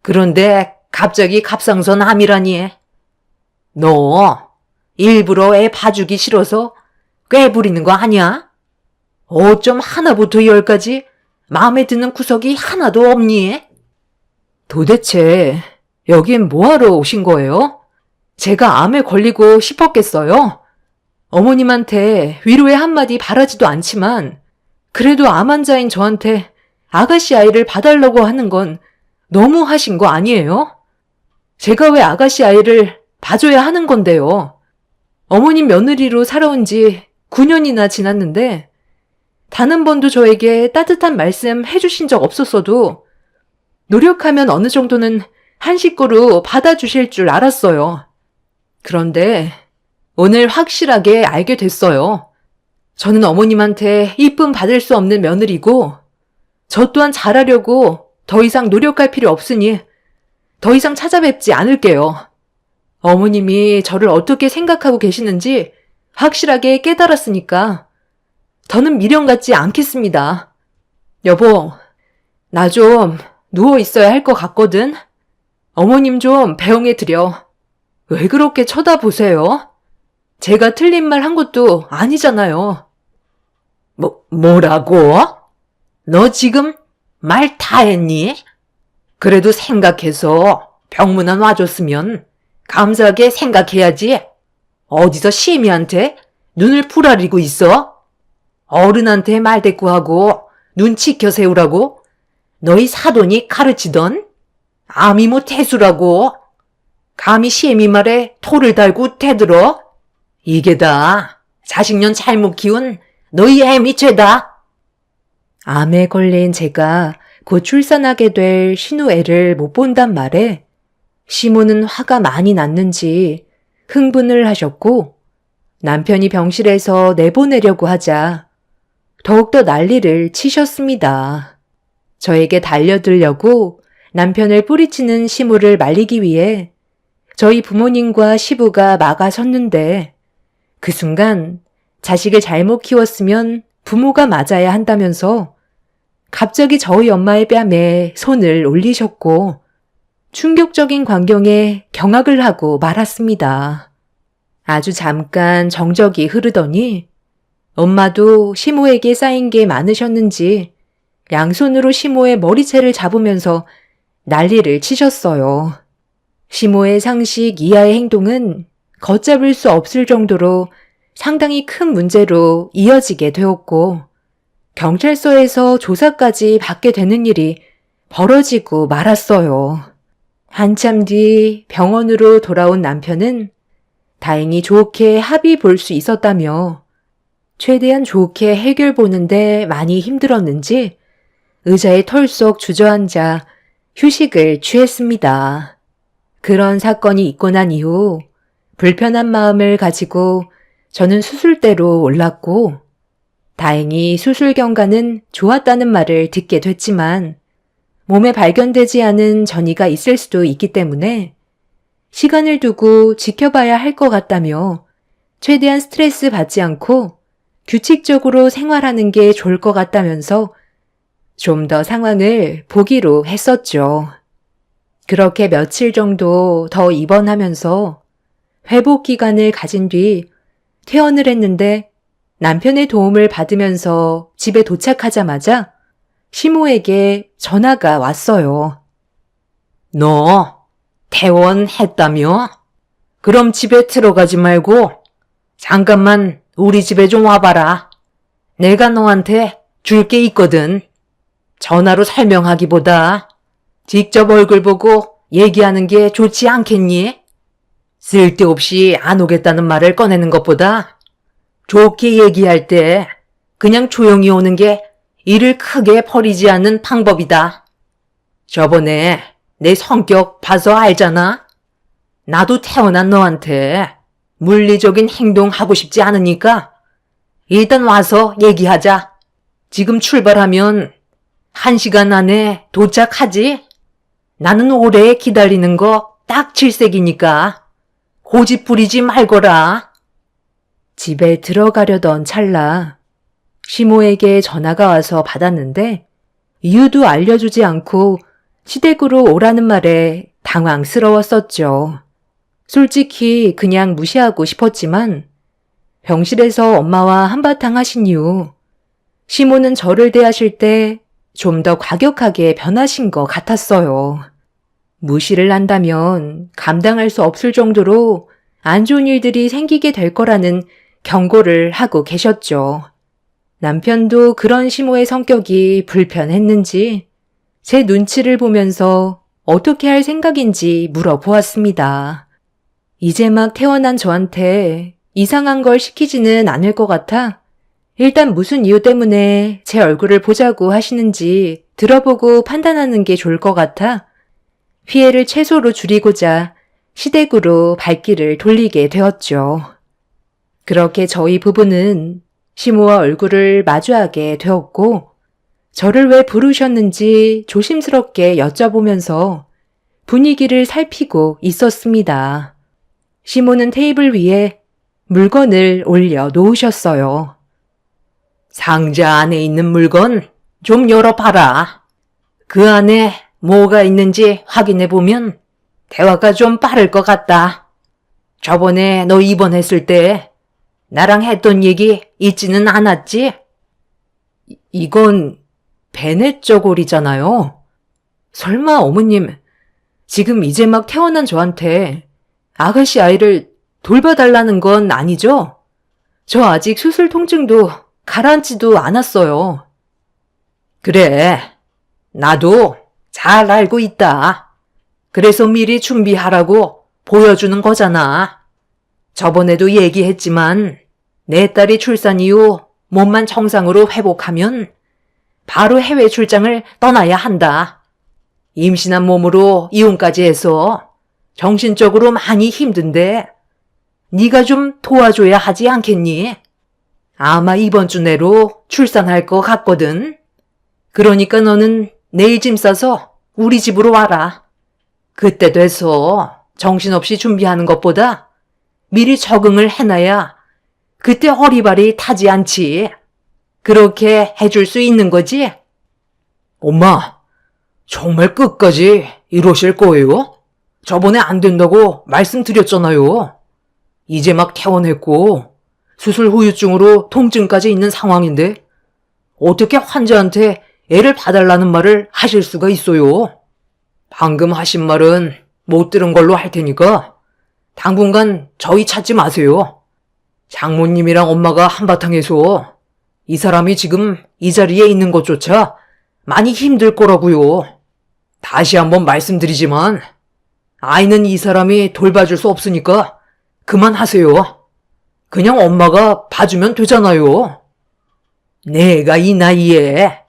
그런데 갑자기 갑상선 암이라니. 너 일부러 애 봐주기 싫어서 꾀부리는 거 아니야? 어쩜 하나부터 열까지 마음에 드는 구석이 하나도 없니? 도대체 여긴 뭐하러 오신 거예요? 제가 암에 걸리고 싶었겠어요? 어머님한테 위로의 한마디 바라지도 않지만 그래도 암 환자인 저한테 아가씨 아이를 봐달라고 하는 건 너무 하신 거 아니에요? 제가 왜 아가씨 아이를 봐줘야 하는 건데요? 어머님 며느리로 살아온 지 9년이나 지났는데 단 한 번도 저에게 따뜻한 말씀 해주신 적 없었어도 노력하면 어느 정도는 한 식구로 받아주실 줄 알았어요. 그런데 오늘 확실하게 알게 됐어요. 저는 어머님한테 이쁨 받을 수 없는 며느리고 저 또한 잘하려고 더 이상 노력할 필요 없으니 더 이상 찾아뵙지 않을게요. 어머님이 저를 어떻게 생각하고 계시는지 확실하게 깨달았으니까 더는 미련 갖지 않겠습니다. 여보, 나 좀 누워 있어야 할 것 같거든. 어머님 좀 배웅해 드려. 왜 그렇게 쳐다보세요? 제가 틀린 말 한 것도 아니잖아요. 뭐라고? 너 지금 말 다 했니? 그래도 생각해서 병문안 와줬으면 감사하게 생각해야지. 어디서 시애미한테 눈을 부라리고 있어? 어른한테 말대꾸하고 눈 지켜 세우라고 너희 사돈이 가르치던 암이 뭐 태수라고 감히 시애미 말에 토를 달고 대들어? 이게 다 자식년 잘못 키운 너희 애미 죄다. 암에 걸린 제가 곧 출산하게 될 신우애를 못 본단 말에 시모는 화가 많이 났는지 흥분을 하셨고 남편이 병실에서 내보내려고 하자 더욱더 난리를 치셨습니다. 저에게 달려들려고 남편을 뿌리치는 시모를 말리기 위해 저희 부모님과 시부가 막아섰는데 그 순간 자식을 잘못 키웠으면 부모가 맞아야 한다면서 갑자기 저희 엄마의 뺨에 손을 올리셨고 충격적인 광경에 경악을 하고 말았습니다. 아주 잠깐 정적이 흐르더니 엄마도 시모에게 쌓인 게 많으셨는지 양손으로 시모의 머리채를 잡으면서 난리를 치셨어요. 시모의 상식 이하의 행동은 걷잡을 수 없을 정도로 상당히 큰 문제로 이어지게 되었고 경찰서에서 조사까지 받게 되는 일이 벌어지고 말았어요. 한참 뒤 병원으로 돌아온 남편은 다행히 좋게 합의 볼 수 있었다며 최대한 좋게 해결 보는데 많이 힘들었는지 의자에 털썩 주저앉아 휴식을 취했습니다. 그런 사건이 있고 난 이후 불편한 마음을 가지고 저는 수술대로 올랐고 다행히 수술 경과는 좋았다는 말을 듣게 됐지만 몸에 발견되지 않은 전이가 있을 수도 있기 때문에 시간을 두고 지켜봐야 할 것 같다며 최대한 스트레스 받지 않고 규칙적으로 생활하는 게 좋을 것 같다면서 좀 더 상황을 보기로 했었죠. 그렇게 며칠 정도 더 입원하면서 회복 기간을 가진 뒤 퇴원을 했는데 남편의 도움을 받으면서 집에 도착하자마자 시모에게 전화가 왔어요. 너 퇴원했다며? 그럼 집에 들어가지 말고 잠깐만 우리 집에 좀 와봐라. 내가 너한테 줄 게 있거든. 전화로 설명하기보다 직접 얼굴 보고 얘기하는 게 좋지 않겠니? 쓸데없이 안 오겠다는 말을 꺼내는 것보다 좋게 얘기할 때 그냥 조용히 오는 게 일을 크게 벌이지 않는 방법이다. 저번에 내 성격 봐서 알잖아? 나도 태어난 너한테 물리적인 행동하고 싶지 않으니까 일단 와서 얘기하자. 지금 출발하면 1시간 안에 도착하지? 나는 오래 기다리는 거 딱 질색이니까 고집 부리지 말거라. 집에 들어가려던 찰나 시모에게 전화가 와서 받았는데 이유도 알려주지 않고 시댁으로 오라는 말에 당황스러웠었죠. 솔직히 그냥 무시하고 싶었지만 병실에서 엄마와 한바탕 하신 이후 시모는 저를 대하실 때 좀 더 과격하게 변하신 것 같았어요. 무시를 한다면 감당할 수 없을 정도로 안 좋은 일들이 생기게 될 거라는 경고를 하고 계셨죠. 남편도 그런 시모의 성격이 불편했는지 제 눈치를 보면서 어떻게 할 생각인지 물어보았습니다. 이제 막 태어난 저한테 이상한 걸 시키지는 않을 것 같아 일단 무슨 이유 때문에 제 얼굴을 보자고 하시는지 들어보고 판단하는 게 좋을 것 같아 피해를 최소로 줄이고자 시댁으로 발길을 돌리게 되었죠. 그렇게 저희 부부는 시모와 얼굴을 마주하게 되었고 저를 왜 부르셨는지 조심스럽게 여쭤보면서 분위기를 살피고 있었습니다. 시모는 테이블 위에 물건을 올려 놓으셨어요. 상자 안에 있는 물건 좀 열어봐라. 그 안에 뭐가 있는지 확인해보면 대화가 좀 빠를 것 같다. 저번에 너 입원했을 때 나랑 했던 얘기 잊지는 않았지? 이건 베넷 저고리잖아요. 설마 어머님, 지금 이제 막 태어난 저한테 아가씨 아이를 돌봐달라는 건 아니죠? 저 아직 수술 통증도 가라앉지도 않았어요. 그래, 나도 잘 알고 있다. 그래서 미리 준비하라고 보여주는 거잖아. 저번에도 얘기했지만 내 딸이 출산 이후 몸만 정상으로 회복하면 바로 해외 출장을 떠나야 한다. 임신한 몸으로 이혼까지 해서 정신적으로 많이 힘든데 네가 좀 도와줘야 하지 않겠니? 아마 이번 주 내로 출산할 것 같거든. 그러니까 너는 내일 짐 싸서 우리 집으로 와라. 그때 돼서 정신없이 준비하는 것보다 미리 적응을 해놔야 그때 허리발이 타지 않지. 그렇게 해줄 수 있는 거지? 엄마, 정말 끝까지 이러실 거예요? 저번에 안 된다고 말씀드렸잖아요. 이제 막 퇴원했고 수술 후유증으로 통증까지 있는 상황인데 어떻게 환자한테 애를 봐달라는 말을 하실 수가 있어요? 방금 하신 말은 못 들은 걸로 할 테니까 당분간 저희 찾지 마세요. 장모님이랑 엄마가 한바탕해서 이 사람이 지금 이 자리에 있는 것조차 많이 힘들 거라고요. 다시 한번 말씀드리지만 아이는 이 사람이 돌봐줄 수 없으니까 그만하세요. 그냥 엄마가 봐주면 되잖아요. 내가 이 나이에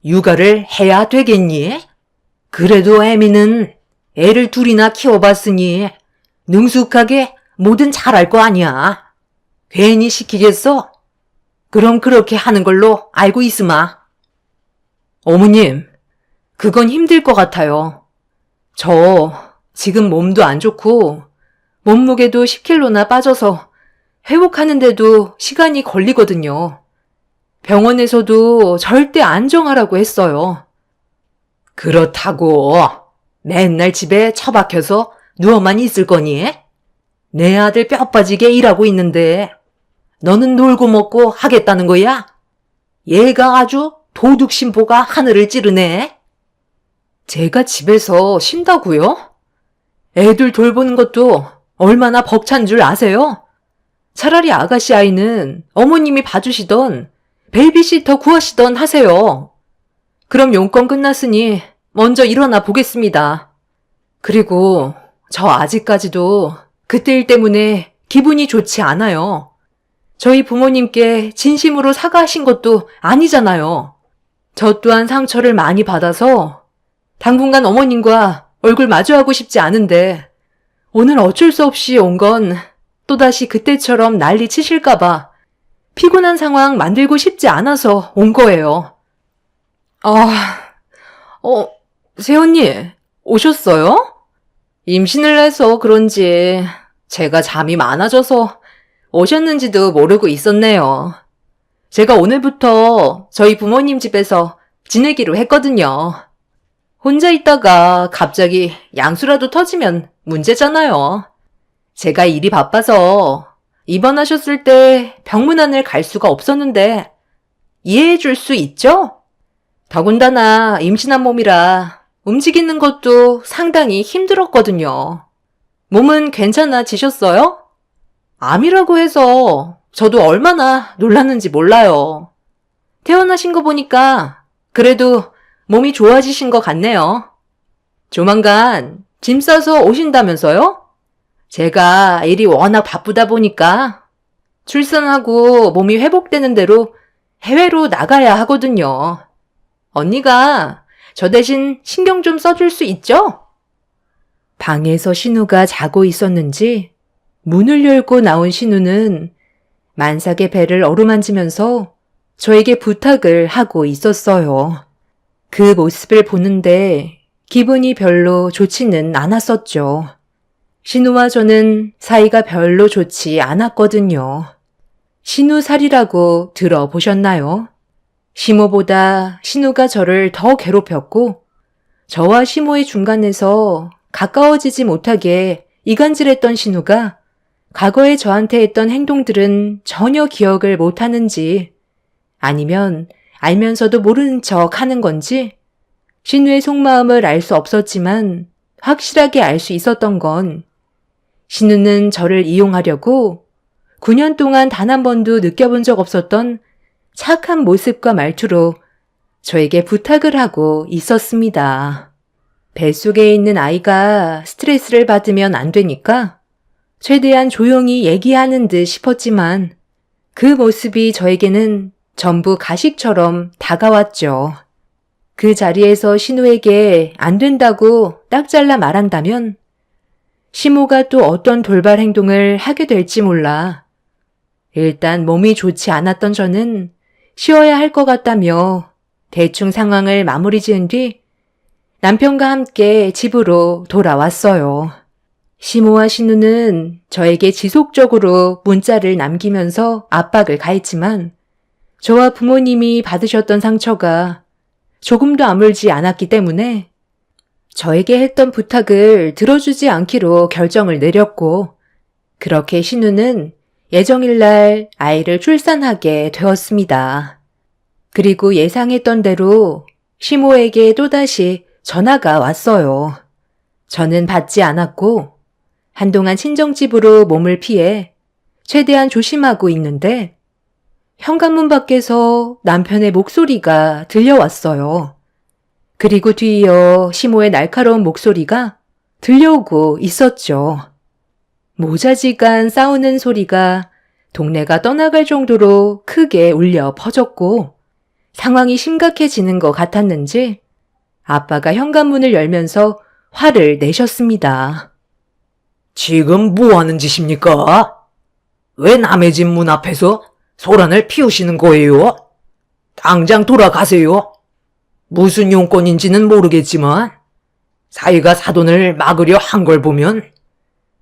육아를 해야 되겠니? 그래도 애미는 애를 둘이나 키워봤으니 능숙하게 뭐든 잘할 거 아니야. 괜히 시키겠어? 그럼 그렇게 하는 걸로 알고 있으마. 어머님, 그건 힘들 것 같아요. 저 지금 몸도 안 좋고 몸무게도 10kg나 빠져서 회복하는데도 시간이 걸리거든요. 병원에서도 절대 안정하라고 했어요. 그렇다고 맨날 집에 처박혀서 누워만 있을 거니? 내 아들 뼈 빠지게 일하고 있는데 너는 놀고 먹고 하겠다는 거야? 얘가 아주 도둑 심보가 하늘을 찌르네. 제가 집에서 쉰다고요? 애들 돌보는 것도 얼마나 벅찬 줄 아세요? 차라리 아가씨 아이는 어머님이 봐주시던 베이비시터 구하시던 하세요. 그럼 용건 끝났으니 먼저 일어나 보겠습니다. 그리고 저 아직까지도 그때 일 때문에 기분이 좋지 않아요. 저희 부모님께 진심으로 사과하신 것도 아니잖아요. 저 또한 상처를 많이 받아서 당분간 어머님과 얼굴 마주하고 싶지 않은데 오늘 어쩔 수 없이 온 건 또다시 그때처럼 난리 치실까봐 피곤한 상황 만들고 싶지 않아서 온 거예요. 새언니, 오셨어요? 임신을 해서 그런지 제가 잠이 많아져서 오셨는지도 모르고 있었네요. 제가 오늘부터 저희 부모님 집에서 지내기로 했거든요. 혼자 있다가 갑자기 양수라도 터지면 문제잖아요. 제가 일이 바빠서 입원하셨을 때 병문안을 갈 수가 없었는데 이해해 줄 수 있죠? 더군다나 임신한 몸이라 움직이는 것도 상당히 힘들었거든요. 몸은 괜찮아지셨어요? 암이라고 해서 저도 얼마나 놀랐는지 몰라요. 태어나신 거 보니까 그래도 몸이 좋아지신 것 같네요. 조만간 짐 싸서 오신다면서요? 제가 일이 워낙 바쁘다 보니까 출산하고 몸이 회복되는 대로 해외로 나가야 하거든요. 언니가 저 대신 신경 좀 써줄 수 있죠? 방에서 신우가 자고 있었는지 문을 열고 나온 신우는 만삭의 배를 어루만지면서 저에게 부탁을 하고 있었어요. 그 모습을 보는데 기분이 별로 좋지는 않았었죠. 신우와 저는 사이가 별로 좋지 않았거든요. 신우 살이라고 들어보셨나요? 시모보다 신우가 저를 더 괴롭혔고 저와 시모의 중간에서 가까워지지 못하게 이간질했던 신우가 과거에 저한테 했던 행동들은 전혀 기억을 못하는지 아니면 알면서도 모르는 척 하는 건지 신우의 속마음을 알 수 없었지만 확실하게 알 수 있었던 건 신우는 저를 이용하려고 9년 동안 단 한 번도 느껴본 적 없었던 착한 모습과 말투로 저에게 부탁을 하고 있었습니다. 뱃속에 있는 아이가 스트레스를 받으면 안 되니까 최대한 조용히 얘기하는 듯 싶었지만 그 모습이 저에게는 전부 가식처럼 다가왔죠. 그 자리에서 신우에게 안 된다고 딱 잘라 말한다면 시모가 또 어떤 돌발 행동을 하게 될지 몰라. 일단 몸이 좋지 않았던 저는 쉬어야 할 것 같다며 대충 상황을 마무리 지은 뒤 남편과 함께 집으로 돌아왔어요. 시모와 신우는 저에게 지속적으로 문자를 남기면서 압박을 가했지만 저와 부모님이 받으셨던 상처가 조금도 아물지 않았기 때문에 저에게 했던 부탁을 들어주지 않기로 결정을 내렸고 그렇게 신우는 예정일날 아이를 출산하게 되었습니다. 그리고 예상했던 대로 시모에게 또다시 전화가 왔어요. 저는 받지 않았고 한동안 친정집으로 몸을 피해 최대한 조심하고 있는데 현관문 밖에서 남편의 목소리가 들려왔어요. 그리고 뒤이어 시모의 날카로운 목소리가 들려오고 있었죠. 모자지간 싸우는 소리가 동네가 떠나갈 정도로 크게 울려 퍼졌고 상황이 심각해지는 것 같았는지 아빠가 현관문을 열면서 화를 내셨습니다. 지금 뭐 하는 짓입니까? 왜 남의 집 문 앞에서 소란을 피우시는 거예요? 당장 돌아가세요. 무슨 용건인지는 모르겠지만 사위가 사돈을 막으려 한 걸 보면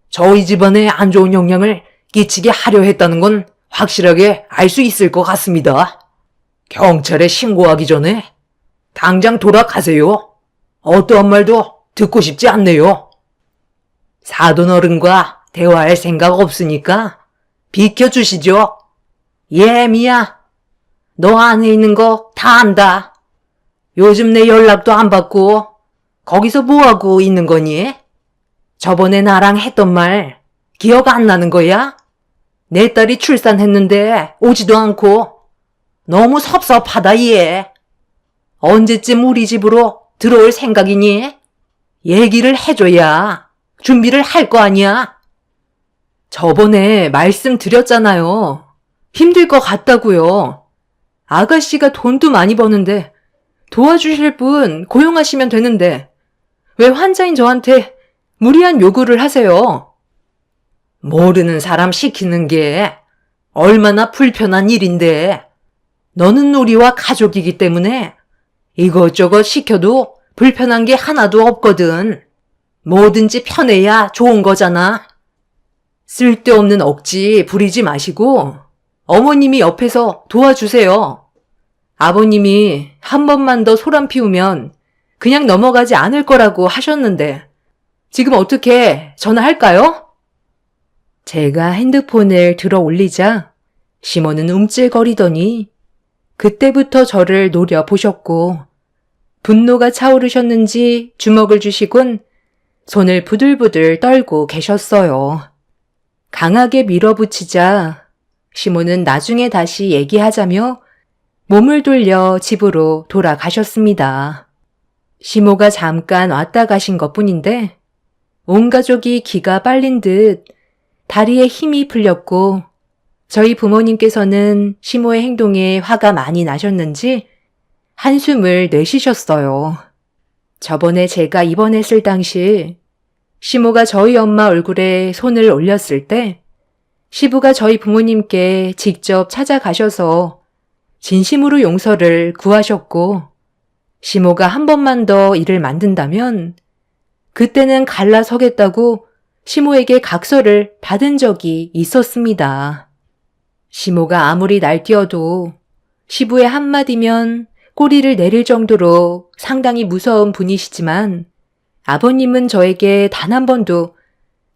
저희 집안에 안 좋은 영향을 끼치게 하려 했다는 건 확실하게 알 수 있을 것 같습니다. 경찰에 신고하기 전에 당장 돌아가세요. 어떠한 말도 듣고 싶지 않네요. 사돈 어른과 대화할 생각 없으니까 비켜주시죠. 예, 미야. 너 안에 있는 거 다 안다. 요즘 내 연락도 안 받고 거기서 뭐하고 있는 거니? 저번에 나랑 했던 말 기억 안 나는 거야? 내 딸이 출산했는데 오지도 않고 너무 섭섭하다 얘. 언제쯤 우리 집으로 들어올 생각이니? 얘기를 해줘야 준비를 할 거 아니야? 저번에 말씀드렸잖아요. 힘들 것 같다고요. 아가씨가 돈도 많이 버는데 도와주실 분 고용하시면 되는데 왜 환자인 저한테 무리한 요구를 하세요? 모르는 사람 시키는 게 얼마나 불편한 일인데 너는 우리와 가족이기 때문에 이것저것 시켜도 불편한 게 하나도 없거든. 뭐든지 편해야 좋은 거잖아. 쓸데없는 억지 부리지 마시고 어머님이 옆에서 도와주세요. 아버님이 한 번만 더 소란 피우면 그냥 넘어가지 않을 거라고 하셨는데 지금 어떻게 전화할까요? 제가 핸드폰을 들어 올리자 시몬은 움찔거리더니 그때부터 저를 노려보셨고 분노가 차오르셨는지 주먹을 주시곤 손을 부들부들 떨고 계셨어요. 강하게 밀어붙이자 시몬은 나중에 다시 얘기하자며 몸을 돌려 집으로 돌아가셨습니다. 시모가 잠깐 왔다 가신 것뿐인데 온 가족이 기가 빨린 듯 다리에 힘이 풀렸고 저희 부모님께서는 시모의 행동에 화가 많이 나셨는지 한숨을 내쉬셨어요. 저번에 제가 입원했을 당시 시모가 저희 엄마 얼굴에 손을 올렸을 때 시부가 저희 부모님께 직접 찾아가셔서 진심으로 용서를 구하셨고 시모가 한 번만 더 일을 만든다면 그때는 갈라서겠다고 시모에게 각서를 받은 적이 있었습니다. 시모가 아무리 날뛰어도 시부의 한마디면 꼬리를 내릴 정도로 상당히 무서운 분이시지만 아버님은 저에게 단 한 번도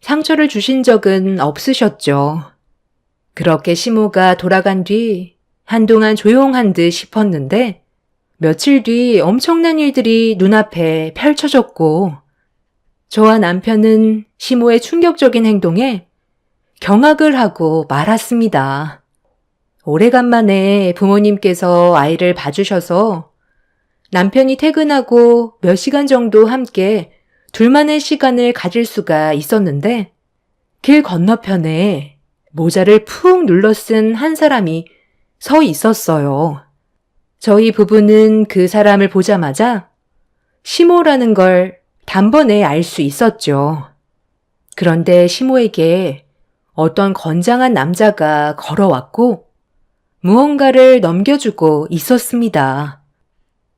상처를 주신 적은 없으셨죠. 그렇게 시모가 돌아간 뒤 한동안 조용한 듯 싶었는데 며칠 뒤 엄청난 일들이 눈앞에 펼쳐졌고 저와 남편은 시모의 충격적인 행동에 경악을 하고 말았습니다. 오래간만에 부모님께서 아이를 봐주셔서 남편이 퇴근하고 몇 시간 정도 함께 둘만의 시간을 가질 수가 있었는데 길 건너편에 모자를 푹 눌러 쓴 한 사람이 서 있었어요. 저희 부부는 그 사람을 보자마자 시모라는 걸 단번에 알 수 있었죠. 그런데 시모에게 어떤 건장한 남자가 걸어왔고 무언가를 넘겨주고 있었습니다.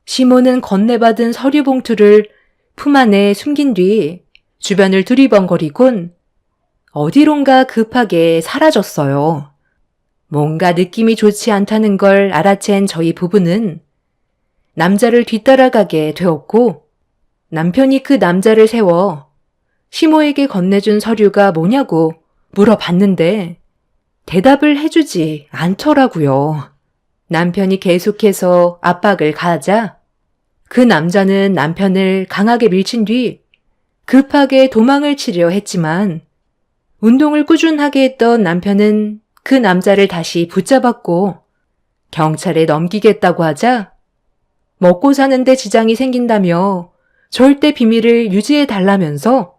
시모는 건네받은 서류 봉투를 품 안에 숨긴 뒤 주변을 두리번거리곤 어디론가 급하게 사라졌어요. 뭔가 느낌이 좋지 않다는 걸 알아챈 저희 부부는 남자를 뒤따라가게 되었고 남편이 그 남자를 세워 시모에게 건네준 서류가 뭐냐고 물어봤는데 대답을 해주지 않더라고요. 남편이 계속해서 압박을 가하자 그 남자는 남편을 강하게 밀친 뒤 급하게 도망을 치려 했지만 운동을 꾸준하게 했던 남편은 그 남자를 다시 붙잡았고 경찰에 넘기겠다고 하자 먹고 사는데 지장이 생긴다며 절대 비밀을 유지해 달라면서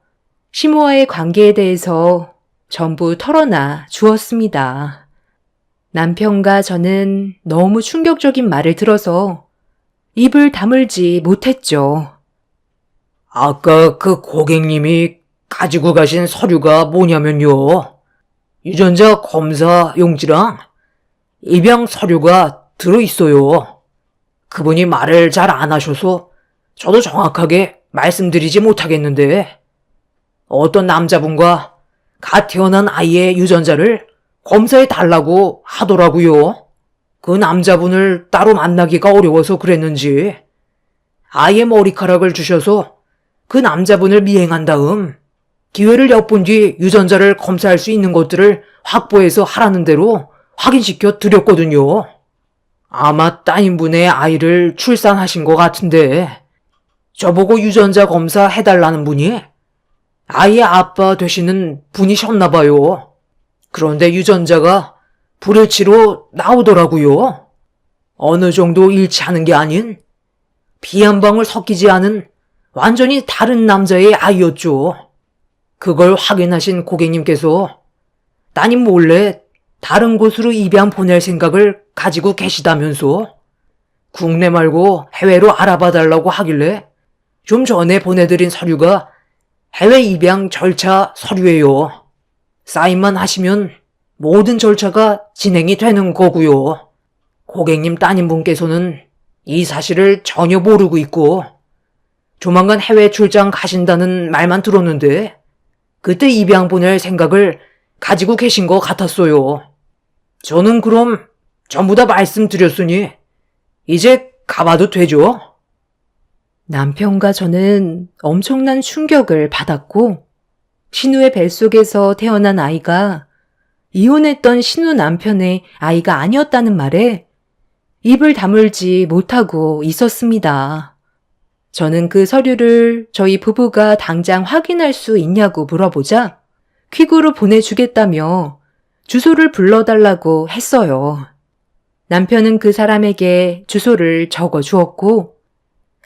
시모와의 관계에 대해서 전부 털어놔 주었습니다. 남편과 저는 너무 충격적인 말을 들어서 입을 다물지 못했죠. 아까 그 고객님이 가지고 가신 서류가 뭐냐면요. 유전자 검사 용지랑 입양 서류가 들어있어요. 그분이 말을 잘 안 하셔서 저도 정확하게 말씀드리지 못하겠는데 어떤 남자분과 갓 태어난 아이의 유전자를 검사해 달라고 하더라고요. 그 남자분을 따로 만나기가 어려워서 그랬는지 아예 머리카락을 주셔서 그 남자분을 미행한 다음 기회를 엿본 뒤 유전자를 검사할 수 있는 것들을 확보해서 하라는 대로 확인시켜 드렸거든요. 아마 따님분의 아이를 출산하신 것 같은데 저보고 유전자 검사 해달라는 분이 아이의 아빠 되시는 분이셨나 봐요. 그런데 유전자가 불일치로 나오더라고요. 어느 정도 일치하는 게 아닌 피 한 방울 섞이지 않은 완전히 다른 남자의 아이였죠. 그걸 확인하신 고객님께서 따님 몰래 다른 곳으로 입양 보낼 생각을 가지고 계시다면서 국내 말고 해외로 알아봐 달라고 하길래 좀 전에 보내드린 서류가 해외 입양 절차 서류예요. 사인만 하시면 모든 절차가 진행이 되는 거고요. 고객님 따님분께서는 이 사실을 전혀 모르고 있고 조만간 해외 출장 가신다는 말만 들었는데 그때 입양 보낼 생각을 가지고 계신 것 같았어요. 저는 그럼 전부 다 말씀드렸으니 이제 가봐도 되죠? 남편과 저는 엄청난 충격을 받았고, 신우의 뱃속에서 태어난 아이가 이혼했던 신우 남편의 아이가 아니었다는 말에 입을 다물지 못하고 있었습니다. 저는 그 서류를 저희 부부가 당장 확인할 수 있냐고 물어보자 퀵으로 보내주겠다며 주소를 불러달라고 했어요. 남편은 그 사람에게 주소를 적어 주었고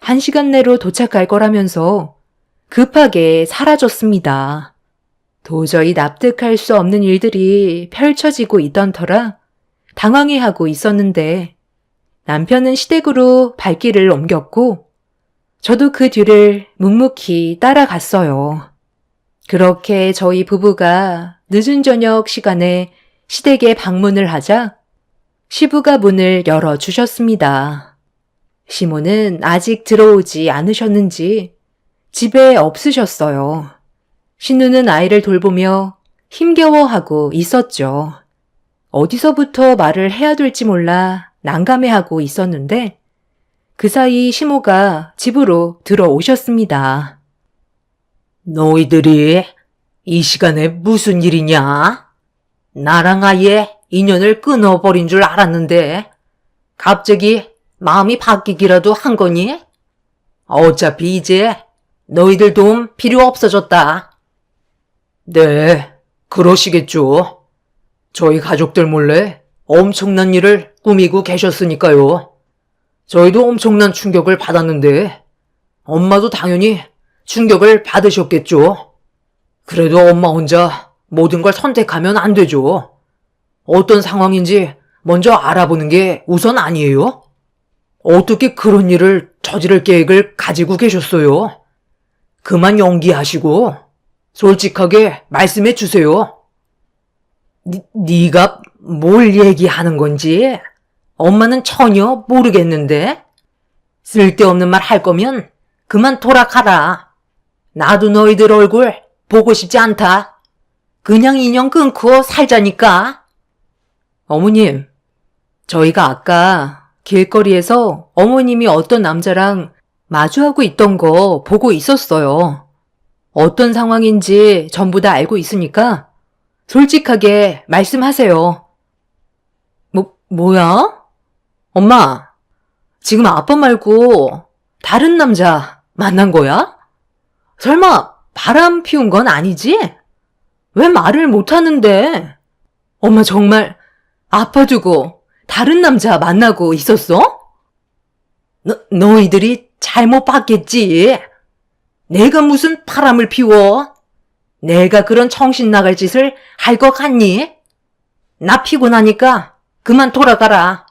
1시간 내로 도착할 거라면서 급하게 사라졌습니다. 도저히 납득할 수 없는 일들이 펼쳐지고 있던 터라 당황해하고 있었는데 남편은 시댁으로 발길을 옮겼고 저도 그 뒤를 묵묵히 따라갔어요. 그렇게 저희 부부가 늦은 저녁 시간에 시댁에 방문을 하자 시부가 문을 열어주셨습니다. 시모는 아직 들어오지 않으셨는지 집에 없으셨어요. 신우는 아이를 돌보며 힘겨워하고 있었죠. 어디서부터 말을 해야 될지 몰라 난감해하고 있었는데 그 사이 시모가 집으로 들어오셨습니다. 너희들이 이 시간에 무슨 일이냐? 나랑 아예 인연을 끊어버린 줄 알았는데 갑자기 마음이 바뀌기라도 한 거니? 어차피 이제 너희들 도움 필요 없어졌다. 네, 그러시겠죠. 저희 가족들 몰래 엄청난 일을 꾸미고 계셨으니까요. 저희도 엄청난 충격을 받았는데 엄마도 당연히 충격을 받으셨겠죠. 그래도 엄마 혼자 모든 걸 선택하면 안 되죠. 어떤 상황인지 먼저 알아보는 게 우선 아니에요? 어떻게 그런 일을 저지를 계획을 가지고 계셨어요? 그만 연기하시고 솔직하게 말씀해 주세요. 네가 뭘 얘기하는 건지 엄마는 전혀 모르겠는데 쓸데없는 말 할 거면 그만 돌아가라. 나도 너희들 얼굴 보고 싶지 않다. 그냥 인연 끊고 살자니까. 어머님, 저희가 아까 길거리에서 어머님이 어떤 남자랑 마주하고 있던 거 보고 있었어요. 어떤 상황인지 전부 다 알고 있으니까 솔직하게 말씀하세요. 뭐야? 엄마, 지금 아빠 말고 다른 남자 만난 거야? 설마 바람 피운 건 아니지? 왜 말을 못하는데? 엄마 정말 아빠 두고 다른 남자 만나고 있었어? 너희들이 잘못 봤겠지. 내가 무슨 바람을 피워? 내가 그런 정신 나갈 짓을 할 것 같니? 나 피곤하니까 그만 돌아가라.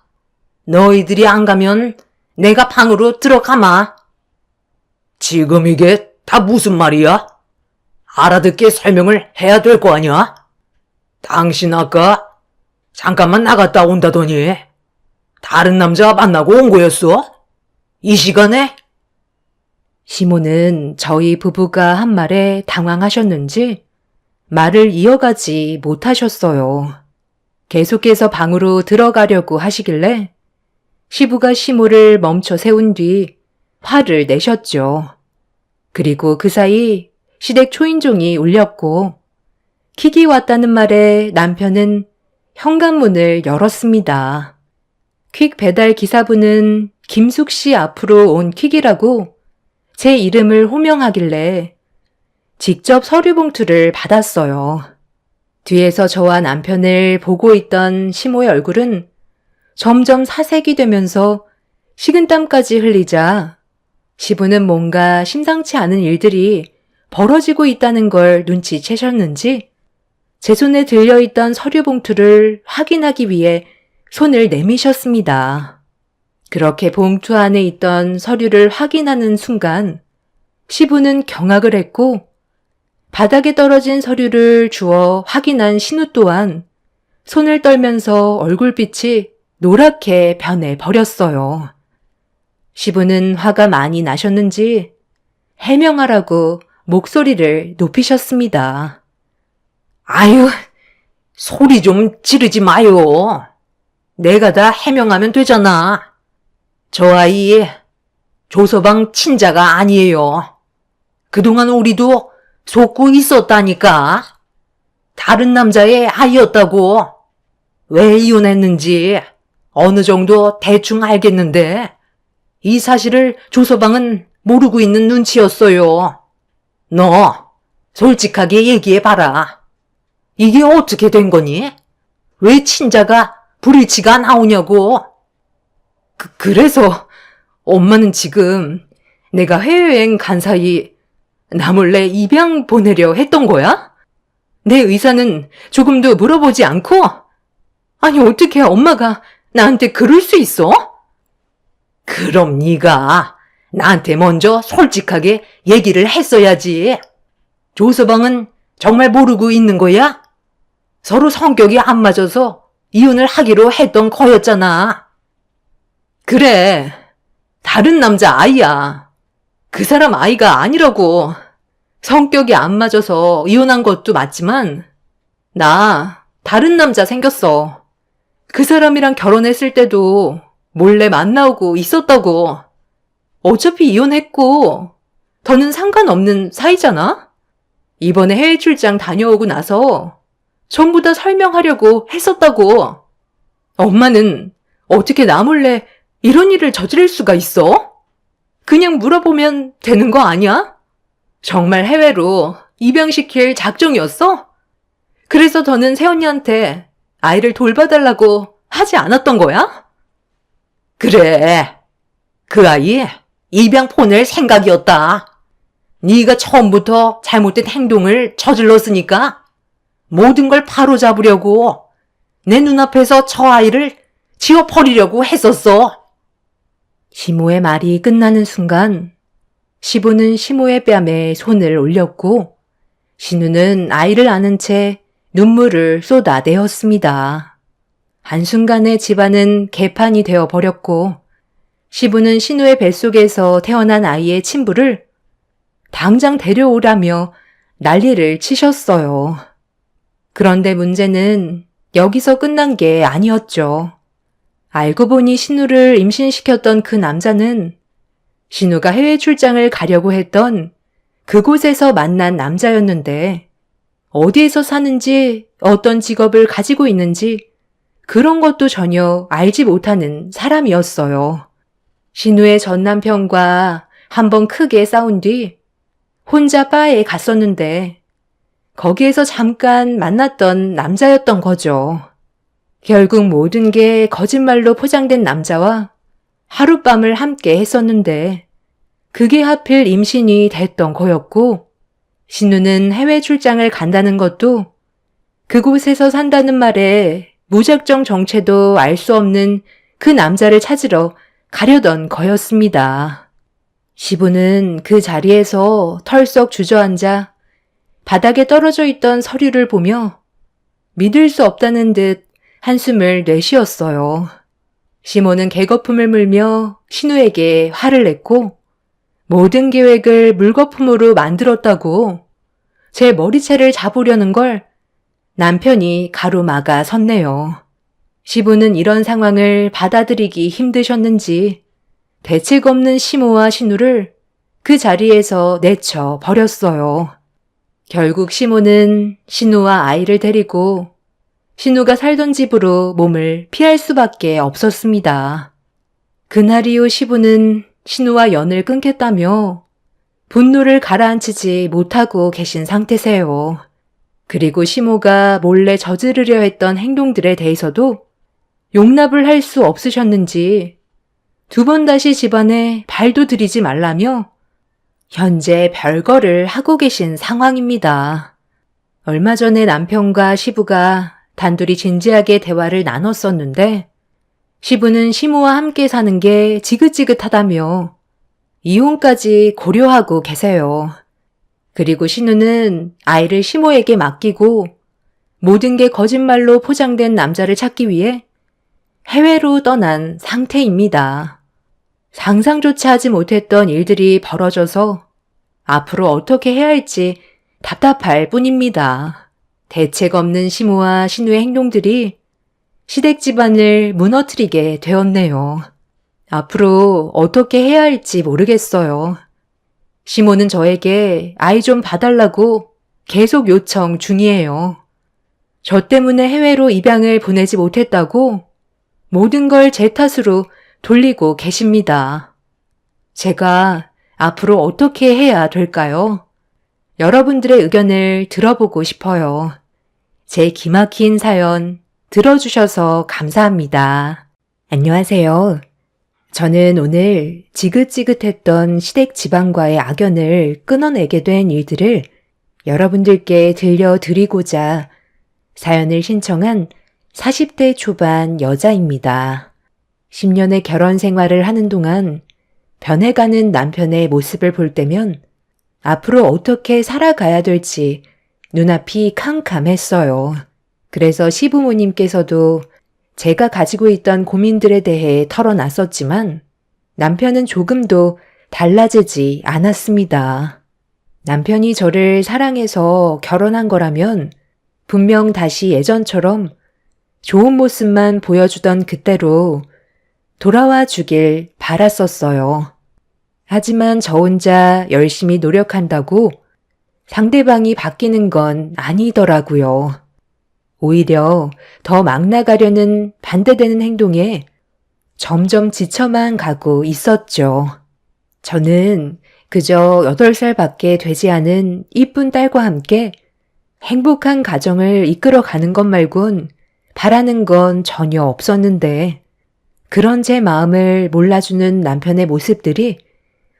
너희들이 안 가면 내가 방으로 들어가마. 지금 이게 다 무슨 말이야? 알아듣게 설명을 해야 될 거 아니야? 당신 아까 잠깐만 나갔다 온다더니 다른 남자 만나고 온 거였어? 이 시간에? 시모는 저희 부부가 한 말에 당황하셨는지 말을 이어가지 못하셨어요. 계속해서 방으로 들어가려고 하시길래 시부가 시모를 멈춰 세운 뒤 화를 내셨죠. 그리고 그 사이 시댁 초인종이 울렸고 킥이 왔다는 말에 남편은 현관문을 열었습니다. 퀵 배달 기사분은 김숙 씨 앞으로 온 퀵이라고 제 이름을 호명하길래 직접 서류 봉투를 받았어요. 뒤에서 저와 남편을 보고 있던 시모의 얼굴은 점점 사색이 되면서 식은땀까지 흘리자 시부는 뭔가 심상치 않은 일들이 벌어지고 있다는 걸 눈치채셨는지 제 손에 들려있던 서류 봉투를 확인하기 위해 손을 내미셨습니다. 그렇게 봉투 안에 있던 서류를 확인하는 순간 시부는 경악을 했고 바닥에 떨어진 서류를 주워 확인한 신우 또한 손을 떨면서 얼굴빛이 노랗게 변해버렸어요. 시부는 화가 많이 나셨는지 해명하라고 목소리를 높이셨습니다. 아유, 소리 좀 지르지 마요. 내가 다 해명하면 되잖아. 저 아이 조서방 친자가 아니에요. 그동안 우리도 속고 있었다니까. 다른 남자의 아이였다고. 왜 이혼했는지 어느 정도 대충 알겠는데 이 사실을 조서방은 모르고 있는 눈치였어요. 너 솔직하게 얘기해봐라. 이게 어떻게 된 거니? 왜 친자가 불일치가 나오냐고. 그래서 엄마는 지금 내가 해외여행 간 사이 나 몰래 입양 보내려 했던 거야? 내 의사는 조금도 물어보지 않고? 아니 어떻게 엄마가 나한테 그럴 수 있어? 그럼 네가 나한테 먼저 솔직하게 얘기를 했어야지. 조서방은 정말 모르고 있는 거야? 서로 성격이 안 맞아서 이혼을 하기로 했던 거였잖아. 그래, 다른 남자 아이야. 그 사람 아이가 아니라고. 성격이 안 맞아서 이혼한 것도 맞지만 나 다른 남자 생겼어. 그 사람이랑 결혼했을 때도 몰래 만나고 있었다고. 어차피 이혼했고 더는 상관없는 사이잖아? 이번에 해외 출장 다녀오고 나서 전부 다 설명하려고 했었다고. 엄마는 어떻게 나 몰래 이런 일을 저지를 수가 있어? 그냥 물어보면 되는 거 아니야? 정말 해외로 입양시킬 작정이었어? 그래서 더는 새언니한테 아이를 돌봐달라고 하지 않았던 거야? 그래, 그 아이 입양 보낼 생각이었다. 네가 처음부터 잘못된 행동을 저질렀으니까 모든 걸 바로잡으려고 내 눈앞에서 저 아이를 지워버리려고 했었어. 시모의 말이 끝나는 순간 시부는 시모의 뺨에 손을 올렸고 신우는 아이를 안은 채 눈물을 쏟아내었습니다. 한순간에 집안은 개판이 되어 버렸고 시부는 신우의 뱃속에서 태어난 아이의 친부를 당장 데려오라며 난리를 치셨어요. 그런데 문제는 여기서 끝난 게 아니었죠. 알고 보니 신우를 임신시켰던 그 남자는 신우가 해외 출장을 가려고 했던 그곳에서 만난 남자였는데 어디에서 사는지 어떤 직업을 가지고 있는지 그런 것도 전혀 알지 못하는 사람이었어요. 신우의 전 남편과 한번 크게 싸운 뒤 혼자 바에 갔었는데 거기에서 잠깐 만났던 남자였던 거죠. 결국 모든 게 거짓말로 포장된 남자와 하룻밤을 함께 했었는데 그게 하필 임신이 됐던 거였고 신우는 해외 출장을 간다는 것도 그곳에서 산다는 말에 무작정 정체도 알 수 없는 그 남자를 찾으러 가려던 거였습니다. 시부는 그 자리에서 털썩 주저앉아 바닥에 떨어져 있던 서류를 보며 믿을 수 없다는 듯 한숨을 내쉬었어요. 시모는 개거품을 물며 신우에게 화를 냈고 모든 계획을 물거품으로 만들었다고 제 머리채를 잡으려는 걸 남편이 가로막아 섰네요. 시부는 이런 상황을 받아들이기 힘드셨는지 대책 없는 시모와 신우를 그 자리에서 내쳐 버렸어요. 결국 시모는 신우와 아이를 데리고 신우가 살던 집으로 몸을 피할 수밖에 없었습니다. 그날 이후 시부는 신우와 연을 끊겠다며 분노를 가라앉히지 못하고 계신 상태세요. 그리고 시모가 몰래 저지르려 했던 행동들에 대해서도 용납을 할 수 없으셨는지 2번 다시 집안에 발도 들이지 말라며 현재 별거를 하고 계신 상황입니다. 얼마 전에 남편과 시부가 단둘이 진지하게 대화를 나눴었는데 시부는 시모와 함께 사는 게 지긋지긋하다며 이혼까지 고려하고 계세요. 그리고 신우는 아이를 시모에게 맡기고 모든 게 거짓말로 포장된 남자를 찾기 위해 해외로 떠난 상태입니다. 상상조차 하지 못했던 일들이 벌어져서 앞으로 어떻게 해야 할지 답답할 뿐입니다. 대책 없는 시모와 신우의 행동들이 시댁 집안을 무너뜨리게 되었네요. 앞으로 어떻게 해야 할지 모르겠어요. 시모는 저에게 아이 좀 봐달라고 계속 요청 중이에요. 저 때문에 해외로 입양을 보내지 못했다고 모든 걸 제 탓으로 돌리고 계십니다. 제가 앞으로 어떻게 해야 될까요? 여러분들의 의견을 들어보고 싶어요. 제 기막힌 사연 들어주셔서 감사합니다. 안녕하세요. 저는 오늘 지긋지긋했던 시댁 집안과의 악연을 끊어내게 된 일들을 여러분들께 들려드리고자 사연을 신청한 40대 초반 여자입니다. 10년의 결혼 생활을 하는 동안 변해가는 남편의 모습을 볼 때면 앞으로 어떻게 살아가야 될지 눈앞이 캄캄했어요. 그래서 시부모님께서도 제가 가지고 있던 고민들에 대해 털어놨었지만 남편은 조금도 달라지지 않았습니다. 남편이 저를 사랑해서 결혼한 거라면 분명 다시 예전처럼 좋은 모습만 보여주던 그때로 돌아와 주길 바랐었어요. 하지만 저 혼자 열심히 노력한다고 상대방이 바뀌는 건 아니더라고요. 오히려 더 막 나가려는 반대되는 행동에 점점 지쳐만 가고 있었죠. 저는 그저 8살밖에 되지 않은 이쁜 딸과 함께 행복한 가정을 이끌어가는 것 말곤 바라는 건 전혀 없었는데 그런 제 마음을 몰라주는 남편의 모습들이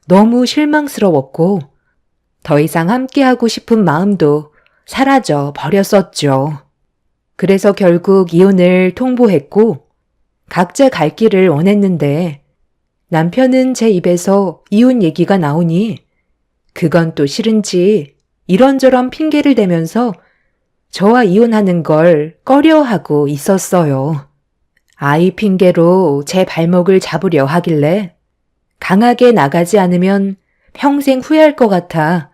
너무 실망스러웠고 더 이상 함께하고 싶은 마음도 사라져 버렸었죠. 그래서 결국 이혼을 통보했고 각자 갈 길을 원했는데 남편은 제 입에서 이혼 얘기가 나오니 그건 또 싫은지 이런저런 핑계를 대면서 저와 이혼하는 걸 꺼려하고 있었어요. 아이 핑계로 제 발목을 잡으려 하길래 강하게 나가지 않으면 평생 후회할 것 같아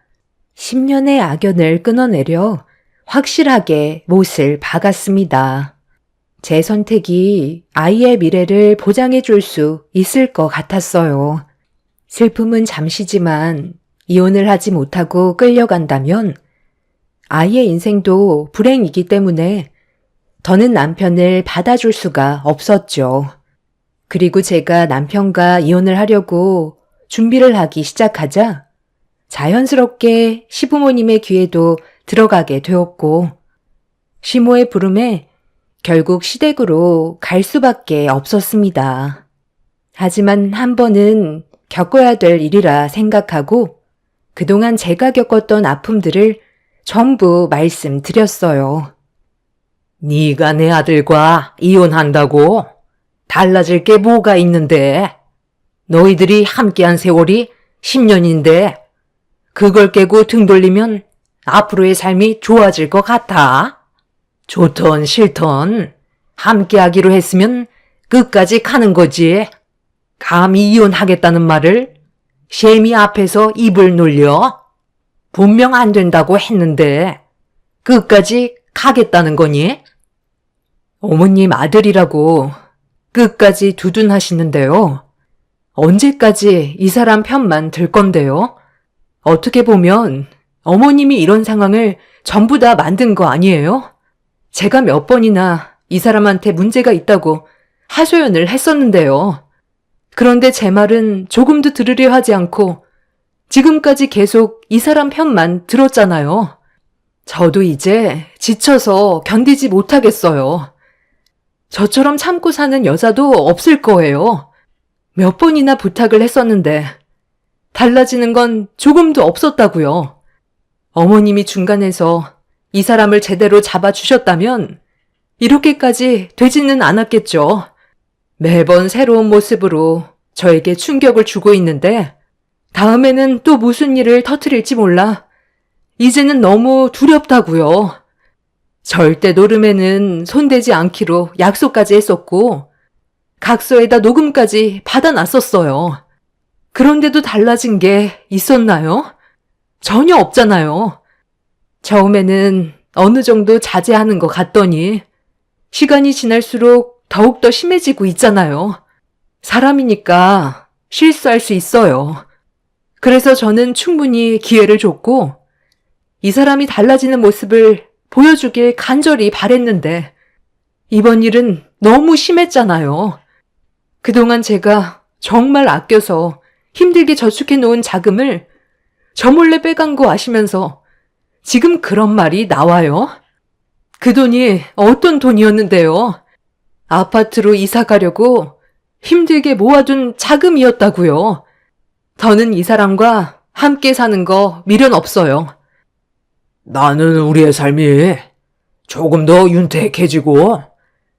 10년의 악연을 끊어내려 확실하게 못을 박았습니다. 제 선택이 아이의 미래를 보장해 줄 수 있을 것 같았어요. 슬픔은 잠시지만 이혼을 하지 못하고 끌려간다면 아이의 인생도 불행이기 때문에 더는 남편을 받아줄 수가 없었죠. 그리고 제가 남편과 이혼을 하려고 준비를 하기 시작하자 자연스럽게 시부모님의 귀에도 들어가게 되었고 시모의 부름에 결국 시댁으로 갈 수밖에 없었습니다. 하지만 한 번은 겪어야 될 일이라 생각하고 그동안 제가 겪었던 아픔들을 전부 말씀드렸어요. 네가 내 아들과 이혼한다고? 달라질 게 뭐가 있는데? 너희들이 함께한 세월이 10년인데 그걸 깨고 등 돌리면 앞으로의 삶이 좋아질 것 같아? 좋던 싫던 함께하기로 했으면 끝까지 가는 거지. 감히 이혼하겠다는 말을 셰미 앞에서 입을 놀려? 분명 안 된다고 했는데 끝까지 가겠다는 거니? 어머님 아들이라고 끝까지 두둔하시는데요. 언제까지 이 사람 편만 들 건데요? 어떻게 보면 어머님이 이런 상황을 전부 다 만든 거 아니에요? 제가 몇 번이나 이 사람한테 문제가 있다고 하소연을 했었는데요. 그런데 제 말은 조금도 들으려 하지 않고 지금까지 계속 이 사람 편만 들었잖아요. 저도 이제 지쳐서 견디지 못하겠어요. 저처럼 참고 사는 여자도 없을 거예요. 몇 번이나 부탁을 했었는데 달라지는 건 조금도 없었다고요. 어머님이 중간에서 이 사람을 제대로 잡아주셨다면 이렇게까지 되지는 않았겠죠. 매번 새로운 모습으로 저에게 충격을 주고 있는데 다음에는 또 무슨 일을 터뜨릴지 몰라 이제는 너무 두렵다고요. 절대 노름에는 손대지 않기로 약속까지 했었고 각서에다 녹음까지 받아놨었어요. 그런데도 달라진 게 있었나요? 전혀 없잖아요. 처음에는 어느 정도 자제하는 것 같더니 시간이 지날수록 더욱더 심해지고 있잖아요. 사람이니까 실수할 수 있어요. 그래서 저는 충분히 기회를 줬고 이 사람이 달라지는 모습을 보여주길 간절히 바랬는데 이번 일은 너무 심했잖아요. 그동안 제가 정말 아껴서 힘들게 저축해 놓은 자금을 저 몰래 빼간 거 아시면서 지금 그런 말이 나와요? 그 돈이 어떤 돈이었는데요? 아파트로 이사 가려고 힘들게 모아둔 자금이었다고요. 더는 이 사람과 함께 사는 거 미련 없어요. 나는 우리의 삶이 조금 더 윤택해지고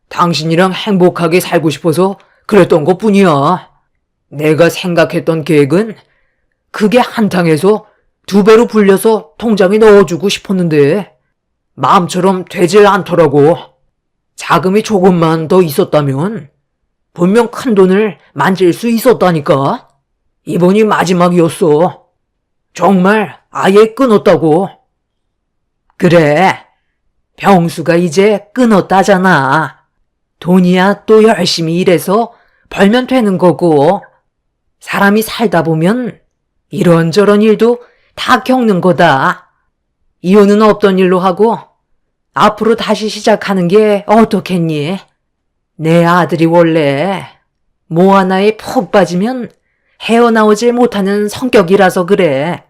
당신이랑 행복하게 살고 싶어서 그랬던 것 뿐이야. 내가 생각했던 계획은 그게 한탕해서 2배로 불려서 통장에 넣어주고 싶었는데 마음처럼 되질 않더라고. 자금이 조금만 더 있었다면 분명 큰 돈을 만질 수 있었다니까. 이번이 마지막이었어. 정말 아예 끊었다고. 그래, 병수가 이제 끊었다잖아. 돈이야 또 열심히 일해서 벌면 되는 거고. 사람이 살다 보면 이런저런 일도 다 겪는 거다. 이혼은 없던 일로 하고 앞으로 다시 시작하는 게 어떻겠니? 내 아들이 원래 뭐 하나에 푹 빠지면 헤어나오질 못하는 성격이라서 그래.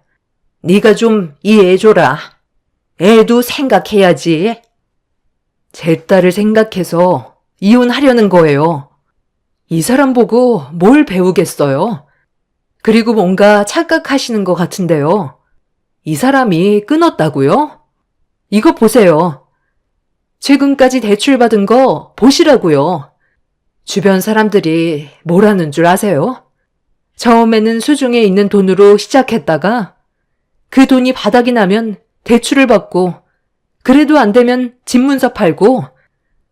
네가 좀 이해해줘라. 애도 생각해야지. 제 딸을 생각해서 이혼하려는 거예요. 이 사람 보고 뭘 배우겠어요? 그리고 뭔가 착각하시는 것 같은데요. 이 사람이 끊었다고요? 이거 보세요. 최근까지 대출받은 거 보시라고요. 주변 사람들이 뭐라는 줄 아세요? 처음에는 수중에 있는 돈으로 시작했다가 그 돈이 바닥이 나면 대출을 받고 그래도 안 되면 집문서 팔고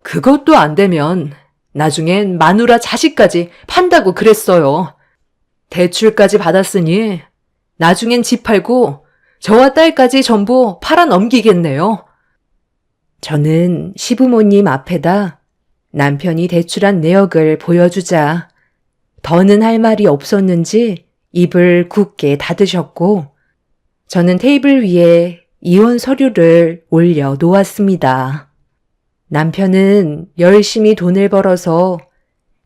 그것도 안 되면 나중엔 마누라 자식까지 판다고 그랬어요. 대출까지 받았으니 나중엔 집 팔고 저와 딸까지 전부 팔아 넘기겠네요. 저는 시부모님 앞에다 남편이 대출한 내역을 보여주자 더는 할 말이 없었는지 입을 굳게 닫으셨고 저는 테이블 위에 이혼 서류를 올려 놓았습니다. 남편은 열심히 돈을 벌어서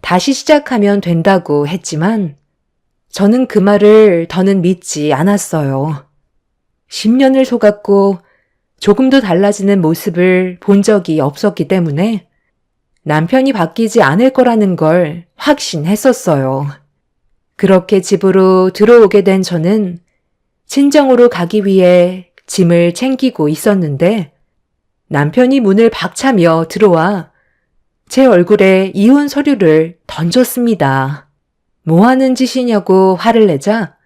다시 시작하면 된다고 했지만 저는 그 말을 더는 믿지 않았어요. 10년을 속았고 조금도 달라지는 모습을 본 적이 없었기 때문에 남편이 바뀌지 않을 거라는 걸 확신했었어요. 그렇게 집으로 들어오게 된 저는 친정으로 가기 위해 짐을 챙기고 있었는데 남편이 문을 박차며 들어와 제 얼굴에 이혼 서류를 던졌습니다. 뭐 하는 짓이냐고 화를 내자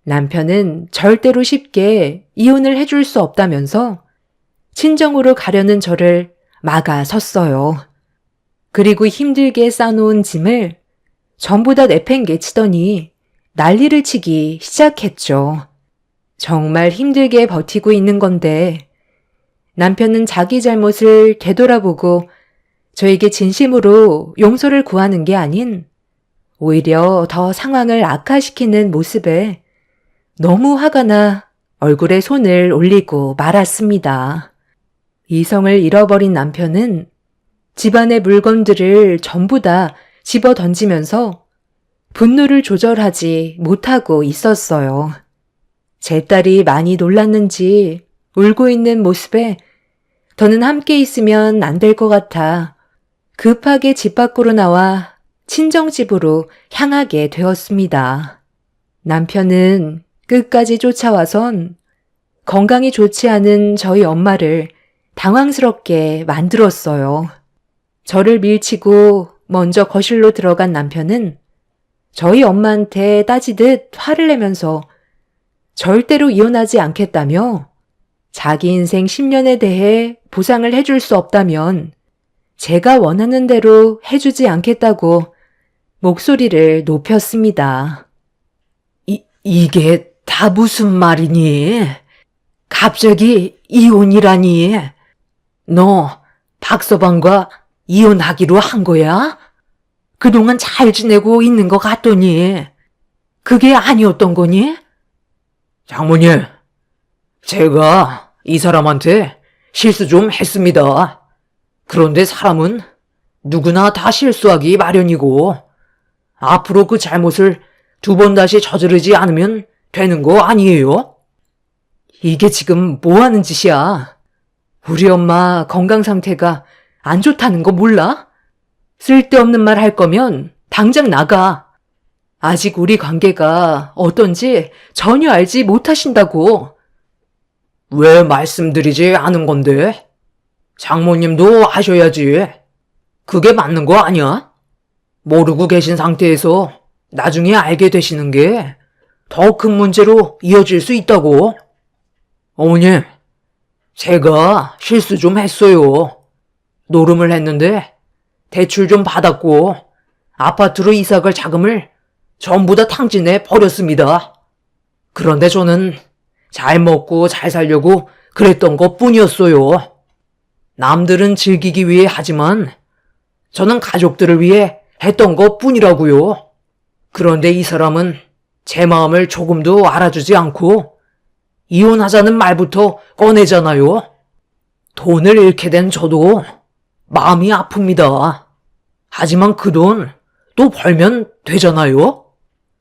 남편은 절대로 쉽게 이혼을 해줄 수 없다면서 친정으로 가려는 저를 막아섰어요. 그리고 힘들게 싸놓은 짐을 전부 다 내팽개치더니 난리를 치기 시작했죠. 정말 힘들게 버티고 있는 건데 남편은 자기 잘못을 되돌아보고 저에게 진심으로 용서를 구하는 게 아닌 오히려 더 상황을 악화시키는 모습에 너무 화가 나 얼굴에 손을 올리고 말았습니다. 이성을 잃어버린 남편은 집안의 물건들을 전부 다 집어 던지면서 분노를 조절하지 못하고 있었어요. 제 딸이 많이 놀랐는지 울고 있는 모습에 더는 함께 있으면 안 될 것 같아 급하게 집 밖으로 나와 친정집으로 향하게 되었습니다. 남편은 끝까지 쫓아와선 건강이 좋지 않은 저희 엄마를 당황스럽게 만들었어요. 저를 밀치고 먼저 거실로 들어간 남편은 저희 엄마한테 따지듯 화를 내면서 절대로 이혼하지 않겠다며 자기 인생 10년에 대해 보상을 해줄 수 없다면 제가 원하는 대로 해주지 않겠다고 목소리를 높였습니다. 이게 다 무슨 말이니? 갑자기 이혼이라니? 너 박서방과 이혼하기로 한 거야? 그동안 잘 지내고 있는 것 같더니 그게 아니었던 거니? 장모님, 제가 이 사람한테 실수 좀 했습니다. 그런데 사람은 누구나 다 실수하기 마련이고 앞으로 그 잘못을 2번 다시 저지르지 않으면 되는 거 아니에요? 이게 지금 뭐 하는 짓이야? 우리 엄마 건강 상태가 안 좋다는 거 몰라? 쓸데없는 말 할 거면 당장 나가. 아직 우리 관계가 어떤지 전혀 알지 못하신다고. 왜 말씀드리지 않은 건데? 장모님도 아셔야지. 그게 맞는 거 아니야? 모르고 계신 상태에서 나중에 알게 되시는 게 더 큰 문제로 이어질 수 있다고. 어머님, 제가 실수 좀 했어요. 노름을 했는데 대출 좀 받았고 아파트로 이사 갈 자금을 전부 다 탕진해 버렸습니다. 그런데 저는 잘 먹고 잘 살려고 그랬던 것 뿐이었어요. 남들은 즐기기 위해 하지만 저는 가족들을 위해 했던 것 뿐이라고요. 그런데 이 사람은 제 마음을 조금도 알아주지 않고 이혼하자는 말부터 꺼내잖아요. 돈을 잃게 된 저도 마음이 아픕니다. 하지만 그 돈 또 벌면 되잖아요.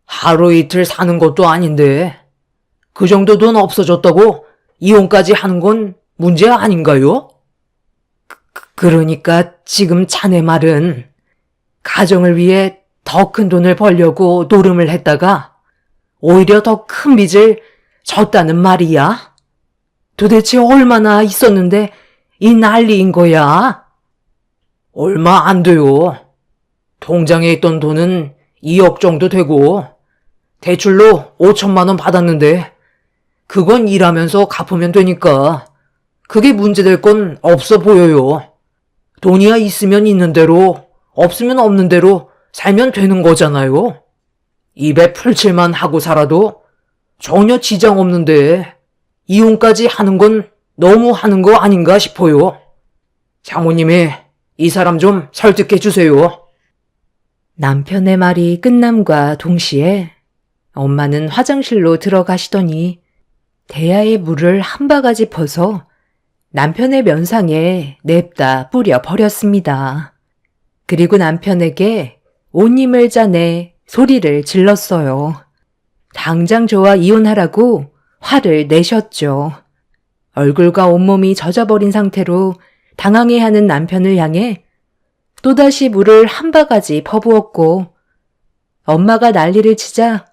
하루 이틀 사는 것도 아닌데 그 정도 돈 없어졌다고 이혼까지 하는 건 문제 아닌가요? 그러니까 지금 자네 말은 가정을 위해 더 큰 돈을 벌려고 노름을 했다가 오히려 더 큰 빚을 졌다는 말이야? 도대체 얼마나 있었는데 이 난리인 거야? 얼마 안 돼요. 통장에 있던 돈은 2억 정도 되고 대출로 5천만 원 받았는데 그건 일하면서 갚으면 되니까 그게 문제될 건 없어 보여요. 돈이야 있으면 있는 대로 없으면 없는 대로 살면 되는 거잖아요. 입에 풀칠만 하고 살아도 전혀 지장 없는데 이혼까지 하는 건 너무 하는 거 아닌가 싶어요. 장모님이 이 사람 좀 설득해 주세요. 남편의 말이 끝남과 동시에 엄마는 화장실로 들어가시더니 대야의 물을 한 바가지 퍼서 남편의 면상에 냅다 뿌려 버렸습니다. 그리고 남편에게 온 힘을 짜내 소리를 질렀어요. 당장 저와 이혼하라고 화를 내셨죠. 얼굴과 온몸이 젖어버린 상태로 당황해하는 남편을 향해 또다시 물을 한 바가지 퍼부었고 엄마가 난리를 치자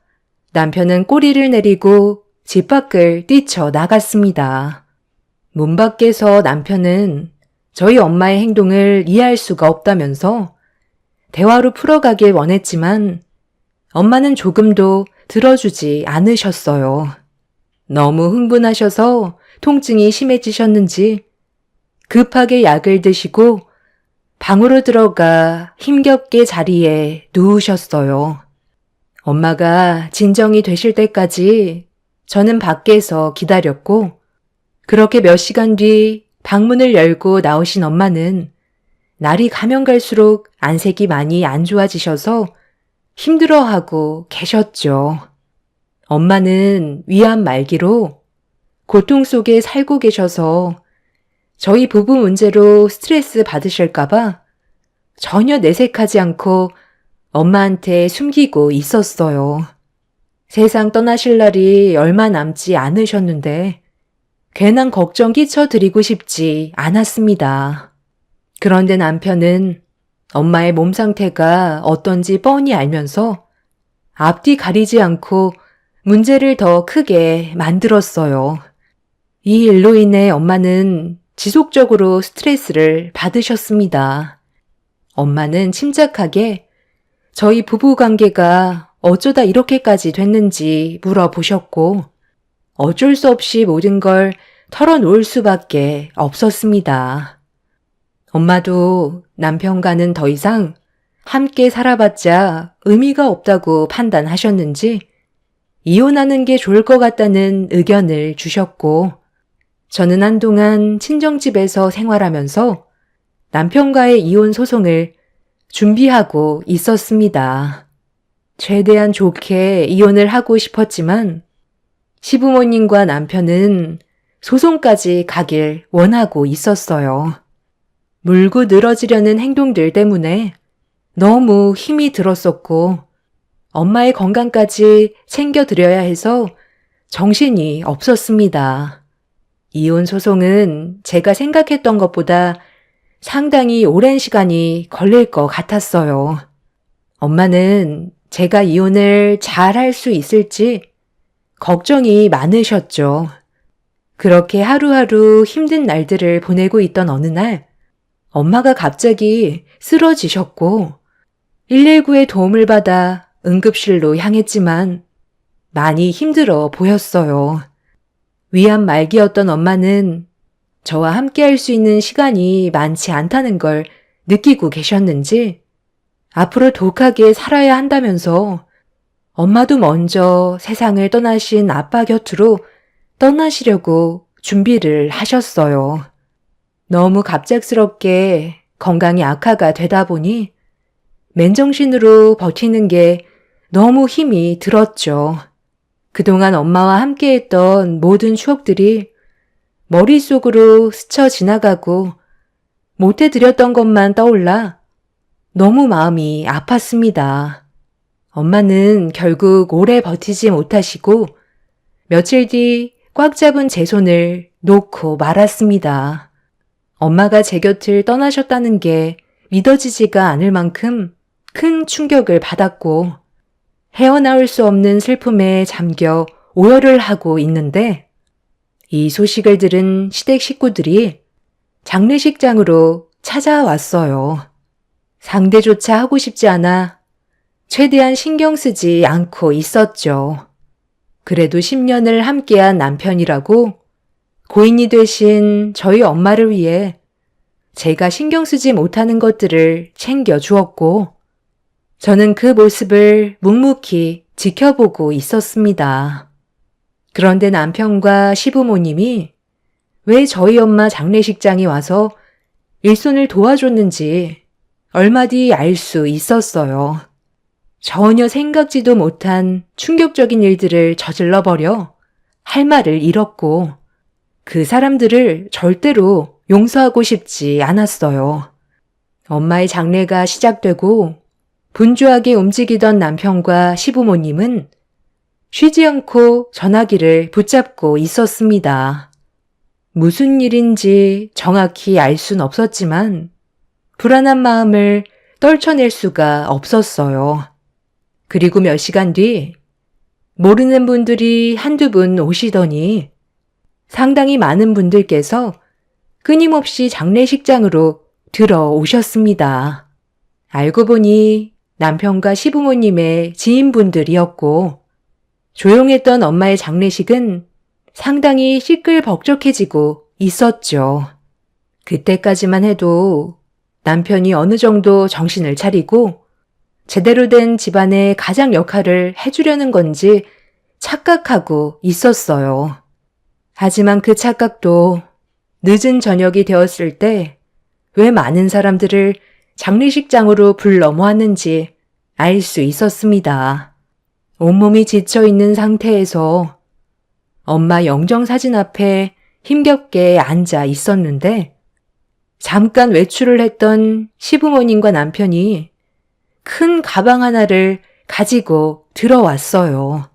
남편은 꼬리를 내리고 집 밖을 뛰쳐 나갔습니다. 문 밖에서 남편은 저희 엄마의 행동을 이해할 수가 없다면서 대화로 풀어가길 원했지만 엄마는 조금도 들어주지 않으셨어요. 너무 흥분하셔서 통증이 심해지셨는지 급하게 약을 드시고 방으로 들어가 힘겹게 자리에 누우셨어요. 엄마가 진정이 되실 때까지 저는 밖에서 기다렸고 그렇게 몇 시간 뒤 방문을 열고 나오신 엄마는 날이 가면 갈수록 안색이 많이 안 좋아지셔서 힘들어하고 계셨죠. 엄마는 위암 말기로 고통 속에 살고 계셔서 저희 부부 문제로 스트레스 받으실까봐 전혀 내색하지 않고 엄마한테 숨기고 있었어요. 세상 떠나실 날이 얼마 남지 않으셨는데 괜한 걱정 끼쳐드리고 싶지 않았습니다. 그런데 남편은 엄마의 몸 상태가 어떤지 뻔히 알면서 앞뒤 가리지 않고 문제를 더 크게 만들었어요. 이 일로 인해 엄마는 지속적으로 스트레스를 받으셨습니다. 엄마는 침착하게 저희 부부 관계가 어쩌다 이렇게까지 됐는지 물어보셨고 어쩔 수 없이 모든 걸 털어놓을 수밖에 없었습니다. 엄마도 남편과는 더 이상 함께 살아봤자 의미가 없다고 판단하셨는지 이혼하는 게 좋을 것 같다는 의견을 주셨고 저는 한동안 친정집에서 생활하면서 남편과의 이혼 소송을 준비하고 있었습니다. 최대한 좋게 이혼을 하고 싶었지만 시부모님과 남편은 소송까지 가길 원하고 있었어요. 물고 늘어지려는 행동들 때문에 너무 힘이 들었었고 엄마의 건강까지 챙겨드려야 해서 정신이 없었습니다. 이혼 소송은 제가 생각했던 것보다 상당히 오랜 시간이 걸릴 것 같았어요. 엄마는 제가 이혼을 잘 할 수 있을지 걱정이 많으셨죠. 그렇게 하루하루 힘든 날들을 보내고 있던 어느 날 엄마가 갑자기 쓰러지셨고 119의 도움을 받아 응급실로 향했지만 많이 힘들어 보였어요. 위암 말기였던 엄마는 저와 함께 할 수 있는 시간이 많지 않다는 걸 느끼고 계셨는지 앞으로 독하게 살아야 한다면서 엄마도 먼저 세상을 떠나신 아빠 곁으로 떠나시려고 준비를 하셨어요. 너무 갑작스럽게 건강이 악화가 되다 보니 맨정신으로 버티는 게 너무 힘이 들었죠. 그동안 엄마와 함께했던 모든 추억들이 머릿속으로 스쳐 지나가고 못해드렸던 것만 떠올라 너무 마음이 아팠습니다. 엄마는 결국 오래 버티지 못하시고 며칠 뒤 꽉 잡은 제 손을 놓고 말았습니다. 엄마가 제 곁을 떠나셨다는 게 믿어지지가 않을 만큼 큰 충격을 받았고 헤어나올 수 없는 슬픔에 잠겨 오열을 하고 있는데 이 소식을 들은 시댁 식구들이 장례식장으로 찾아왔어요. 상대조차 하고 싶지 않아 최대한 신경 쓰지 않고 있었죠. 그래도 10년을 함께한 남편이라고 고인이 되신 저희 엄마를 위해 제가 신경 쓰지 못하는 것들을 챙겨주었고 저는 그 모습을 묵묵히 지켜보고 있었습니다. 그런데 남편과 시부모님이 왜 저희 엄마 장례식장에 와서 일손을 도와줬는지 얼마 뒤 알 수 있었어요. 전혀 생각지도 못한 충격적인 일들을 저질러버려 할 말을 잃었고 그 사람들을 절대로 용서하고 싶지 않았어요. 엄마의 장례가 시작되고 분주하게 움직이던 남편과 시부모님은 쉬지 않고 전화기를 붙잡고 있었습니다. 무슨 일인지 정확히 알 순 없었지만 불안한 마음을 떨쳐낼 수가 없었어요. 그리고 몇 시간 뒤 모르는 분들이 한두 분 오시더니 상당히 많은 분들께서 끊임없이 장례식장으로 들어오셨습니다. 알고 보니 남편과 시부모님의 지인분들이었고 조용했던 엄마의 장례식은 상당히 시끌벅적해지고 있었죠. 그때까지만 해도 남편이 어느 정도 정신을 차리고 제대로 된 집안의 가장 역할을 해주려는 건지 착각하고 있었어요. 하지만 그 착각도 늦은 저녁이 되었을 때 왜 많은 사람들을 장례식장으로 불러 모았는지 알 수 있었습니다. 온몸이 지쳐 있는 상태에서 엄마 영정사진 앞에 힘겹게 앉아 있었는데 잠깐 외출을 했던 시부모님과 남편이 큰 가방 하나를 가지고 들어왔어요.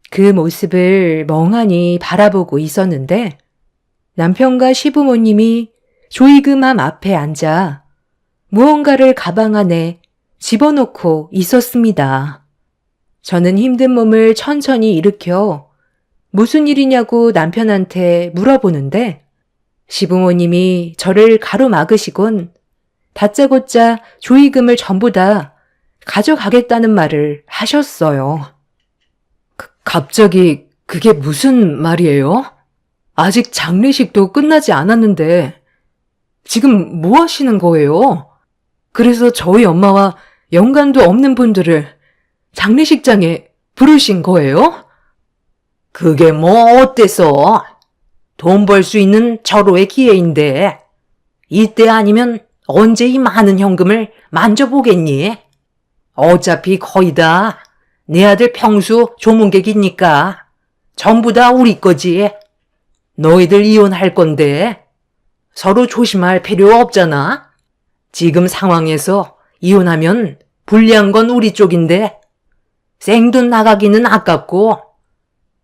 그 모습을 멍하니 바라보고 있었는데 남편과 시부모님이 조이금함 앞에 앉아 무언가를 가방 안에 집어넣고 있었습니다. 저는 힘든 몸을 천천히 일으켜 무슨 일이냐고 남편한테 물어보는데 시부모님이 저를 가로막으시곤 다짜고짜 조이금을 전부 다 가져가겠다는 말을 하셨어요. 갑자기 그게 무슨 말이에요? 아직 장례식도 끝나지 않았는데 지금 뭐 하시는 거예요? 그래서 저희 엄마와 연관도 없는 분들을 장례식장에 부르신 거예요? 그게 뭐 어때서? 돈 벌 수 있는 절호의 기회인데 이때 아니면 언제 이 많은 현금을 만져보겠니? 어차피 거의 다 내 아들 평수 조문객이니까 전부 다 우리 거지. 너희들 이혼할 건데 서로 조심할 필요 없잖아. 지금 상황에서 이혼하면 불리한 건 우리 쪽인데 생돈 나가기는 아깝고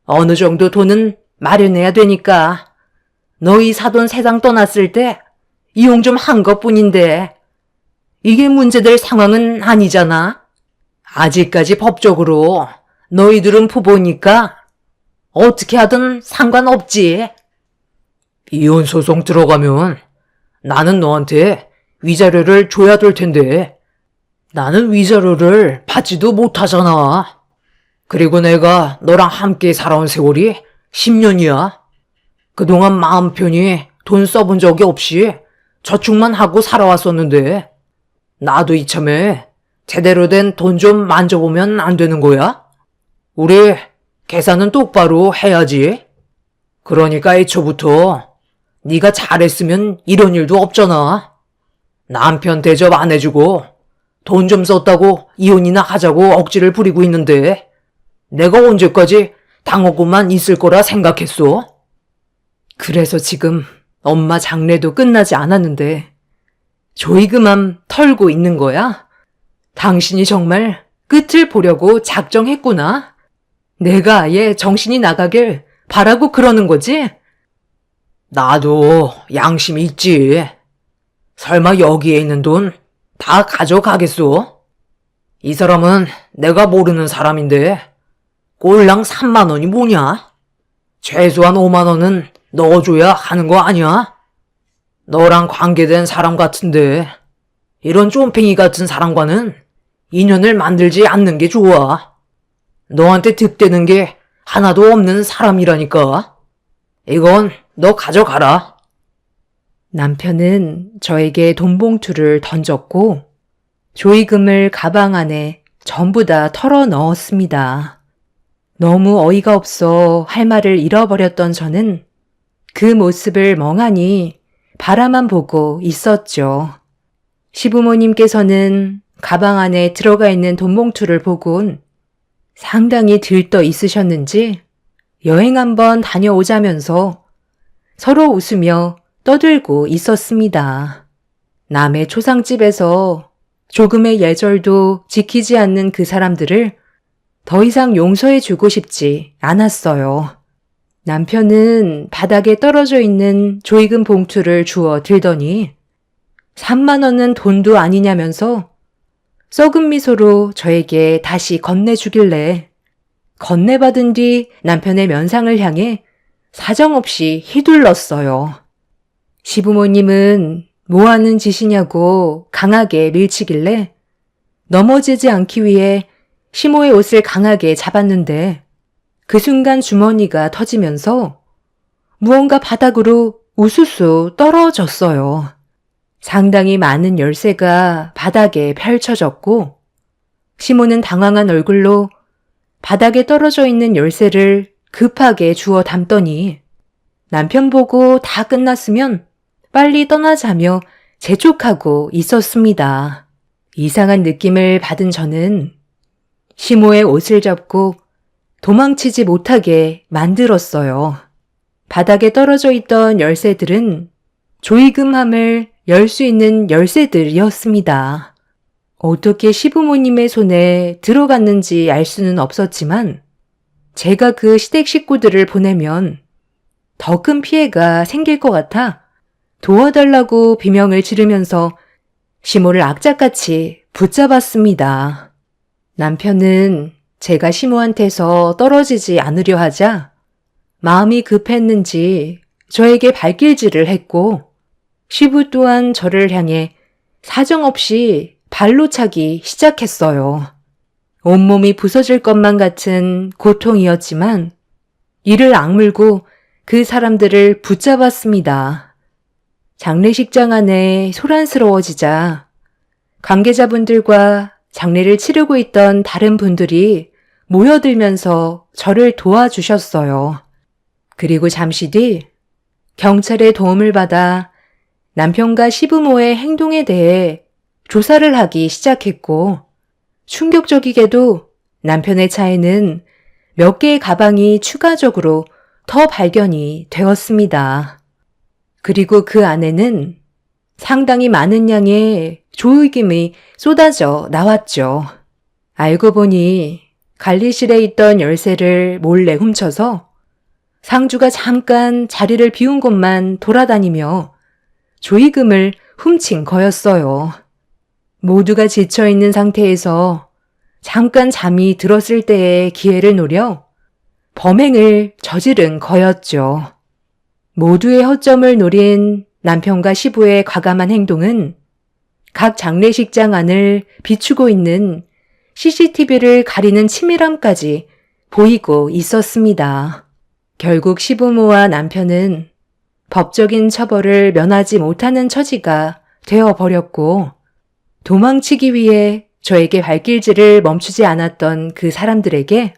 어느 정도 돈은 마련해야 되니까 너희 사돈 세상 떠났을 때 이용 좀 한 것뿐인데 이게 문제될 상황은 아니잖아. 아직까지 법적으로 너희들은 부부니까 어떻게 하든 상관없지. 이혼 소송 들어가면 나는 너한테 위자료를 줘야 될 텐데 나는 위자료를 받지도 못하잖아. 그리고 내가 너랑 함께 살아온 세월이 10년이야. 그동안 마음 편히 돈 써본 적이 없이 저축만 하고 살아왔었는데 나도 이참에 제대로 된 돈 좀 만져보면 안 되는 거야? 우리 계산은 똑바로 해야지. 그러니까 애초부터 네가 잘했으면 이런 일도 없잖아. 남편 대접 안 해주고 돈 좀 썼다고 이혼이나 하자고 억지를 부리고 있는데 내가 언제까지 당하고만 있을 거라 생각했어? 그래서 지금 엄마 장례도 끝나지 않았는데 조이금함 털고 있는 거야? 당신이 정말 끝을 보려고 작정했구나. 내가 아예 정신이 나가길 바라고 그러는 거지? 나도 양심이 있지. 설마 여기에 있는 돈 다 가져가겠소? 이 사람은 내가 모르는 사람인데 꼴랑 3만 원이 뭐냐? 최소한 5만 원은 넣어줘야 하는 거 아니야? 너랑 관계된 사람 같은데 이런 쫌팽이 같은 사람과는 인연을 만들지 않는 게 좋아. 너한테 득되는 게 하나도 없는 사람이라니까. 이건 너 가져가라. 남편은 저에게 돈 봉투를 던졌고 조이금을 가방 안에 전부 다 털어 넣었습니다. 너무 어이가 없어 할 말을 잃어버렸던 저는 그 모습을 멍하니 바라만 보고 있었죠. 시부모님께서는 가방 안에 들어가 있는 돈 봉투를 보곤 상당히 들떠 있으셨는지 여행 한번 다녀오자면서 서로 웃으며 떠들고 있었습니다. 남의 초상집에서 조금의 예절도 지키지 않는 그 사람들을 더 이상 용서해주고 싶지 않았어요. 남편은 바닥에 떨어져 있는 조이금 봉투를 주워 들더니 3만 원은 돈도 아니냐면서 썩은 미소로 저에게 다시 건네주길래 건네받은 뒤 남편의 면상을 향해 사정없이 휘둘렀어요. 시부모님은 뭐 하는 짓이냐고 강하게 밀치길래 넘어지지 않기 위해 시모의 옷을 강하게 잡았는데 그 순간 주머니가 터지면서 무언가 바닥으로 우수수 떨어졌어요. 상당히 많은 열쇠가 바닥에 펼쳐졌고 시모는 당황한 얼굴로 바닥에 떨어져 있는 열쇠를 급하게 주워 담더니 남편 보고 다 끝났으면 빨리 떠나자며 재촉하고 있었습니다. 이상한 느낌을 받은 저는 시모의 옷을 잡고 도망치지 못하게 만들었어요. 바닥에 떨어져 있던 열쇠들은 조이금함을 열 수 있는 열쇠들이었습니다. 어떻게 시부모님의 손에 들어갔는지 알 수는 없었지만 제가 그 시댁 식구들을 보내면 더 큰 피해가 생길 것 같아 도와달라고 비명을 지르면서 시모를 악착같이 붙잡았습니다. 남편은 제가 시모한테서 떨어지지 않으려 하자 마음이 급했는지 저에게 발길질을 했고 시부 또한 저를 향해 사정없이 발로 차기 시작했어요. 온몸이 부서질 것만 같은 고통이었지만 이를 악물고 그 사람들을 붙잡았습니다. 장례식장 안에 소란스러워지자 관계자분들과 장례를 치르고 있던 다른 분들이 모여들면서 저를 도와주셨어요. 그리고 잠시 뒤 경찰의 도움을 받아 남편과 시부모의 행동에 대해 조사를 하기 시작했고 충격적이게도 남편의 차에는 몇 개의 가방이 추가적으로 더 발견이 되었습니다. 그리고 그 안에는 상당히 많은 양의 조의금이 쏟아져 나왔죠. 알고 보니 관리실에 있던 열쇠를 몰래 훔쳐서 상주가 잠깐 자리를 비운 곳만 돌아다니며 조의금을 훔친 거였어요. 모두가 지쳐있는 상태에서 잠깐 잠이 들었을 때의 기회를 노려 범행을 저지른 거였죠. 모두의 허점을 노린 남편과 시부의 과감한 행동은 각 장례식장 안을 비추고 있는 CCTV를 가리는 치밀함까지 보이고 있었습니다. 결국 시부모와 남편은 법적인 처벌을 면하지 못하는 처지가 되어버렸고 도망치기 위해 저에게 발길질을 멈추지 않았던 그 사람들에게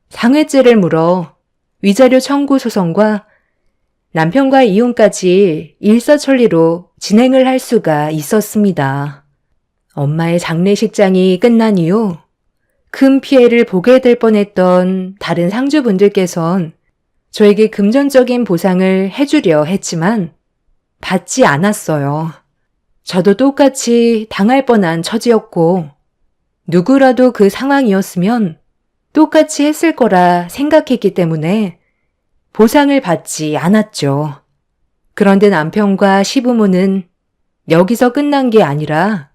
상해죄를 물어 위자료 청구 소송과 남편과 이혼까지 일사천리로 진행을 할 수가 있었습니다. 엄마의 장례식장이 끝난 이후 큰 피해를 보게 될 뻔했던 다른 상주분들께선 저에게 금전적인 보상을 해주려 했지만 받지 않았어요. 저도 똑같이 당할 뻔한 처지였고 누구라도 그 상황이었으면 똑같이 했을 거라 생각했기 때문에 보상을 받지 않았죠. 그런데 남편과 시부모는 여기서 끝난 게 아니라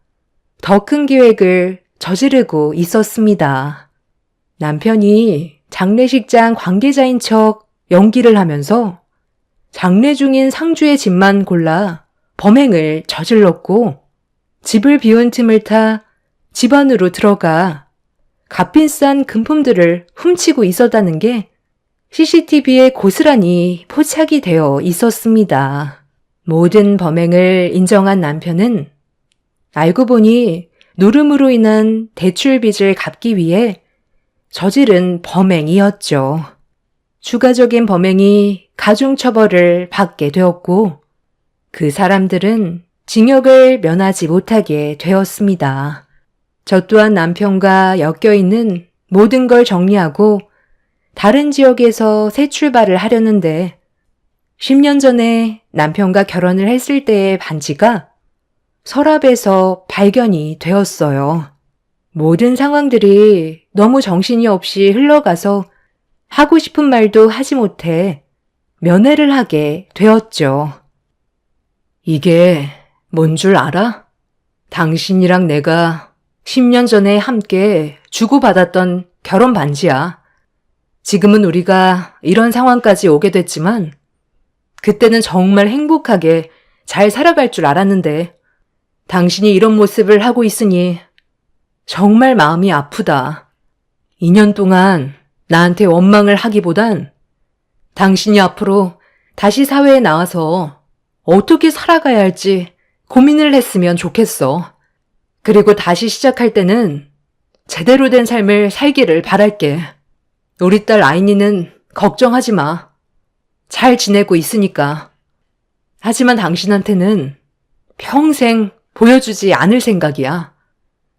더 큰 계획을 저지르고 있었습니다. 남편이 장례식장 관계자인 척 연기를 하면서 장례 중인 상주의 집만 골라 범행을 저질렀고 집을 비운 틈을 타 집 안으로 들어가 값비싼 금품들을 훔치고 있었다는 게 CCTV에 고스란히 포착이 되어 있었습니다. 모든 범행을 인정한 남편은 알고 보니 노름으로 인한 대출빚을 갚기 위해 저지른 범행이었죠. 추가적인 범행이 가중처벌을 받게 되었고 그 사람들은 징역을 면하지 못하게 되었습니다. 저 또한 남편과 엮여있는 모든 걸 정리하고 다른 지역에서 새 출발을 하려는데 10년 전에 남편과 결혼을 했을 때의 반지가 서랍에서 발견이 되었어요. 모든 상황들이 너무 정신이 없이 흘러가서 하고 싶은 말도 하지 못해 면회를 하게 되었죠. 이게 뭔 줄 알아? 당신이랑 내가 10년 전에 함께 주고받았던 결혼 반지야. 지금은 우리가 이런 상황까지 오게 됐지만 그때는 정말 행복하게 잘 살아갈 줄 알았는데 당신이 이런 모습을 하고 있으니 정말 마음이 아프다. 2년 동안 나한테 원망을 하기보단 당신이 앞으로 다시 사회에 나와서 어떻게 살아가야 할지 고민을 했으면 좋겠어. 그리고 다시 시작할 때는 제대로 된 삶을 살기를 바랄게. 우리 딸 아이니는 걱정하지 마. 잘 지내고 있으니까. 하지만 당신한테는 평생 보여주지 않을 생각이야.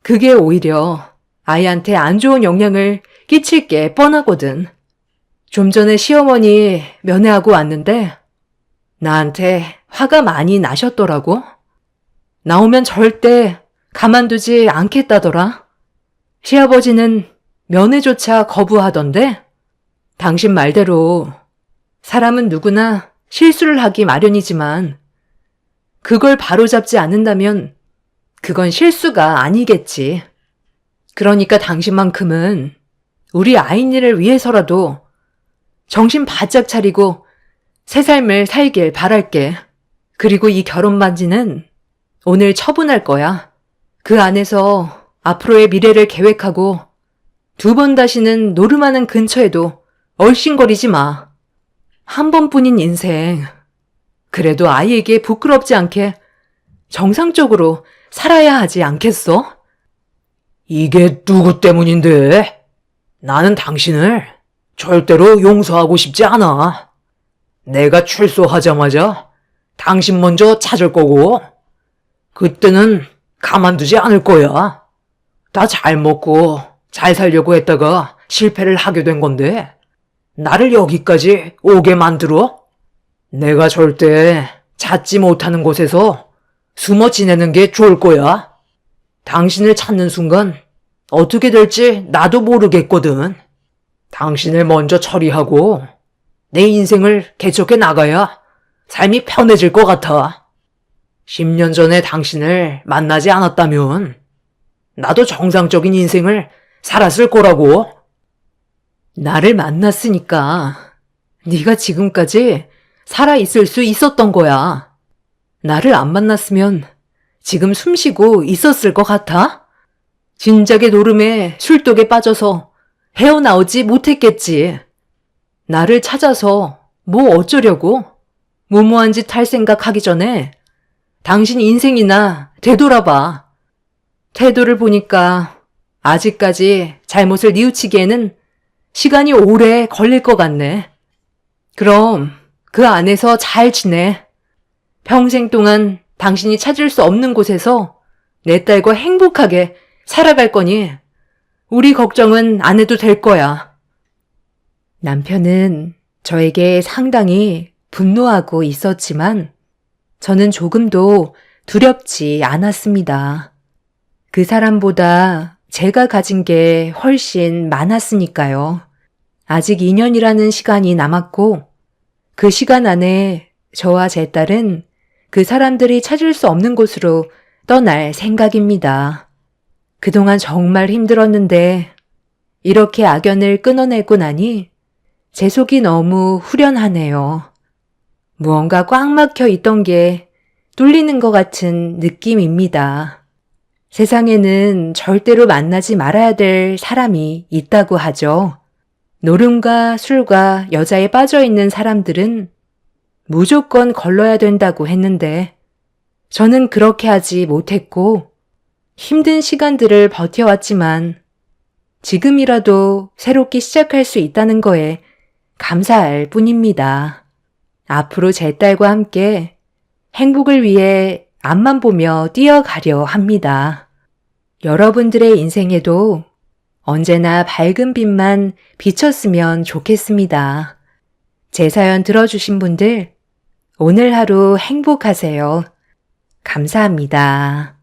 그게 오히려 아이한테 안 좋은 영향을 끼칠 게 뻔하거든. 좀 전에 시어머니 면회하고 왔는데 나한테 화가 많이 나셨더라고. 나오면 절대 가만두지 않겠다더라. 시아버지는 면회조차 거부하던데 당신 말대로 사람은 누구나 실수를 하기 마련이지만 그걸 바로잡지 않는다면 그건 실수가 아니겠지. 그러니까 당신만큼은 우리 아이니를 위해서라도 정신 바짝 차리고 새 삶을 살길 바랄게. 그리고 이 결혼 반지는 오늘 처분할 거야. 그 안에서 앞으로의 미래를 계획하고 2번 다시는 노름하는 근처에도 얼씬거리지 마. 한 번뿐인 인생. 그래도 아이에게 부끄럽지 않게 정상적으로 살아야 하지 않겠어? 이게 누구 때문인데? 나는 당신을 절대로 용서하고 싶지 않아. 내가 출소하자마자 당신 먼저 찾을 거고, 그때는 가만두지 않을 거야. 다 잘 먹고 잘 살려고 했다가 실패를 하게 된 건데, 나를 여기까지 오게 만들어? 내가 절대 찾지 못하는 곳에서 숨어 지내는 게 좋을 거야. 당신을 찾는 순간 어떻게 될지 나도 모르겠거든. 당신을 먼저 처리하고 내 인생을 개척해 나가야 삶이 편해질 것 같아. 10년 전에 당신을 만나지 않았다면 나도 정상적인 인생을 살았을 거라고. 나를 만났으니까 네가 지금까지 살아있을 수 있었던 거야. 나를 안 만났으면 지금 숨쉬고 있었을 것 같아? 진작에 노름에 술독에 빠져서 헤어나오지 못했겠지. 나를 찾아서 뭐 어쩌려고? 무모한 짓 할 생각하기 전에 당신 인생이나 되돌아봐. 태도를 보니까 아직까지 잘못을 뉘우치기에는 시간이 오래 걸릴 것 같네. 그럼 그 안에서 잘 지내. 평생 동안 당신이 찾을 수 없는 곳에서 내 딸과 행복하게 살아갈 거니 우리 걱정은 안 해도 될 거야. 남편은 저에게 상당히 분노하고 있었지만 저는 조금도 두렵지 않았습니다. 그 사람보다 제가 가진 게 훨씬 많았으니까요. 아직 2년이라는 시간이 남았고 그 시간 안에 저와 제 딸은 그 사람들이 찾을 수 없는 곳으로 떠날 생각입니다. 그동안 정말 힘들었는데 이렇게 악연을 끊어내고 나니 제 속이 너무 후련하네요. 무언가 꽉 막혀 있던 게 뚫리는 것 같은 느낌입니다. 세상에는 절대로 만나지 말아야 될 사람이 있다고 하죠. 노름과 술과 여자에 빠져있는 사람들은 무조건 걸러야 된다고 했는데 저는 그렇게 하지 못했고 힘든 시간들을 버텨왔지만 지금이라도 새롭게 시작할 수 있다는 거에 감사할 뿐입니다. 앞으로 제 딸과 함께 행복을 위해 앞만 보며 뛰어가려 합니다. 여러분들의 인생에도 언제나 밝은 빛만 비쳤으면 좋겠습니다. 제 사연 들어주신 분들 오늘 하루 행복하세요. 감사합니다.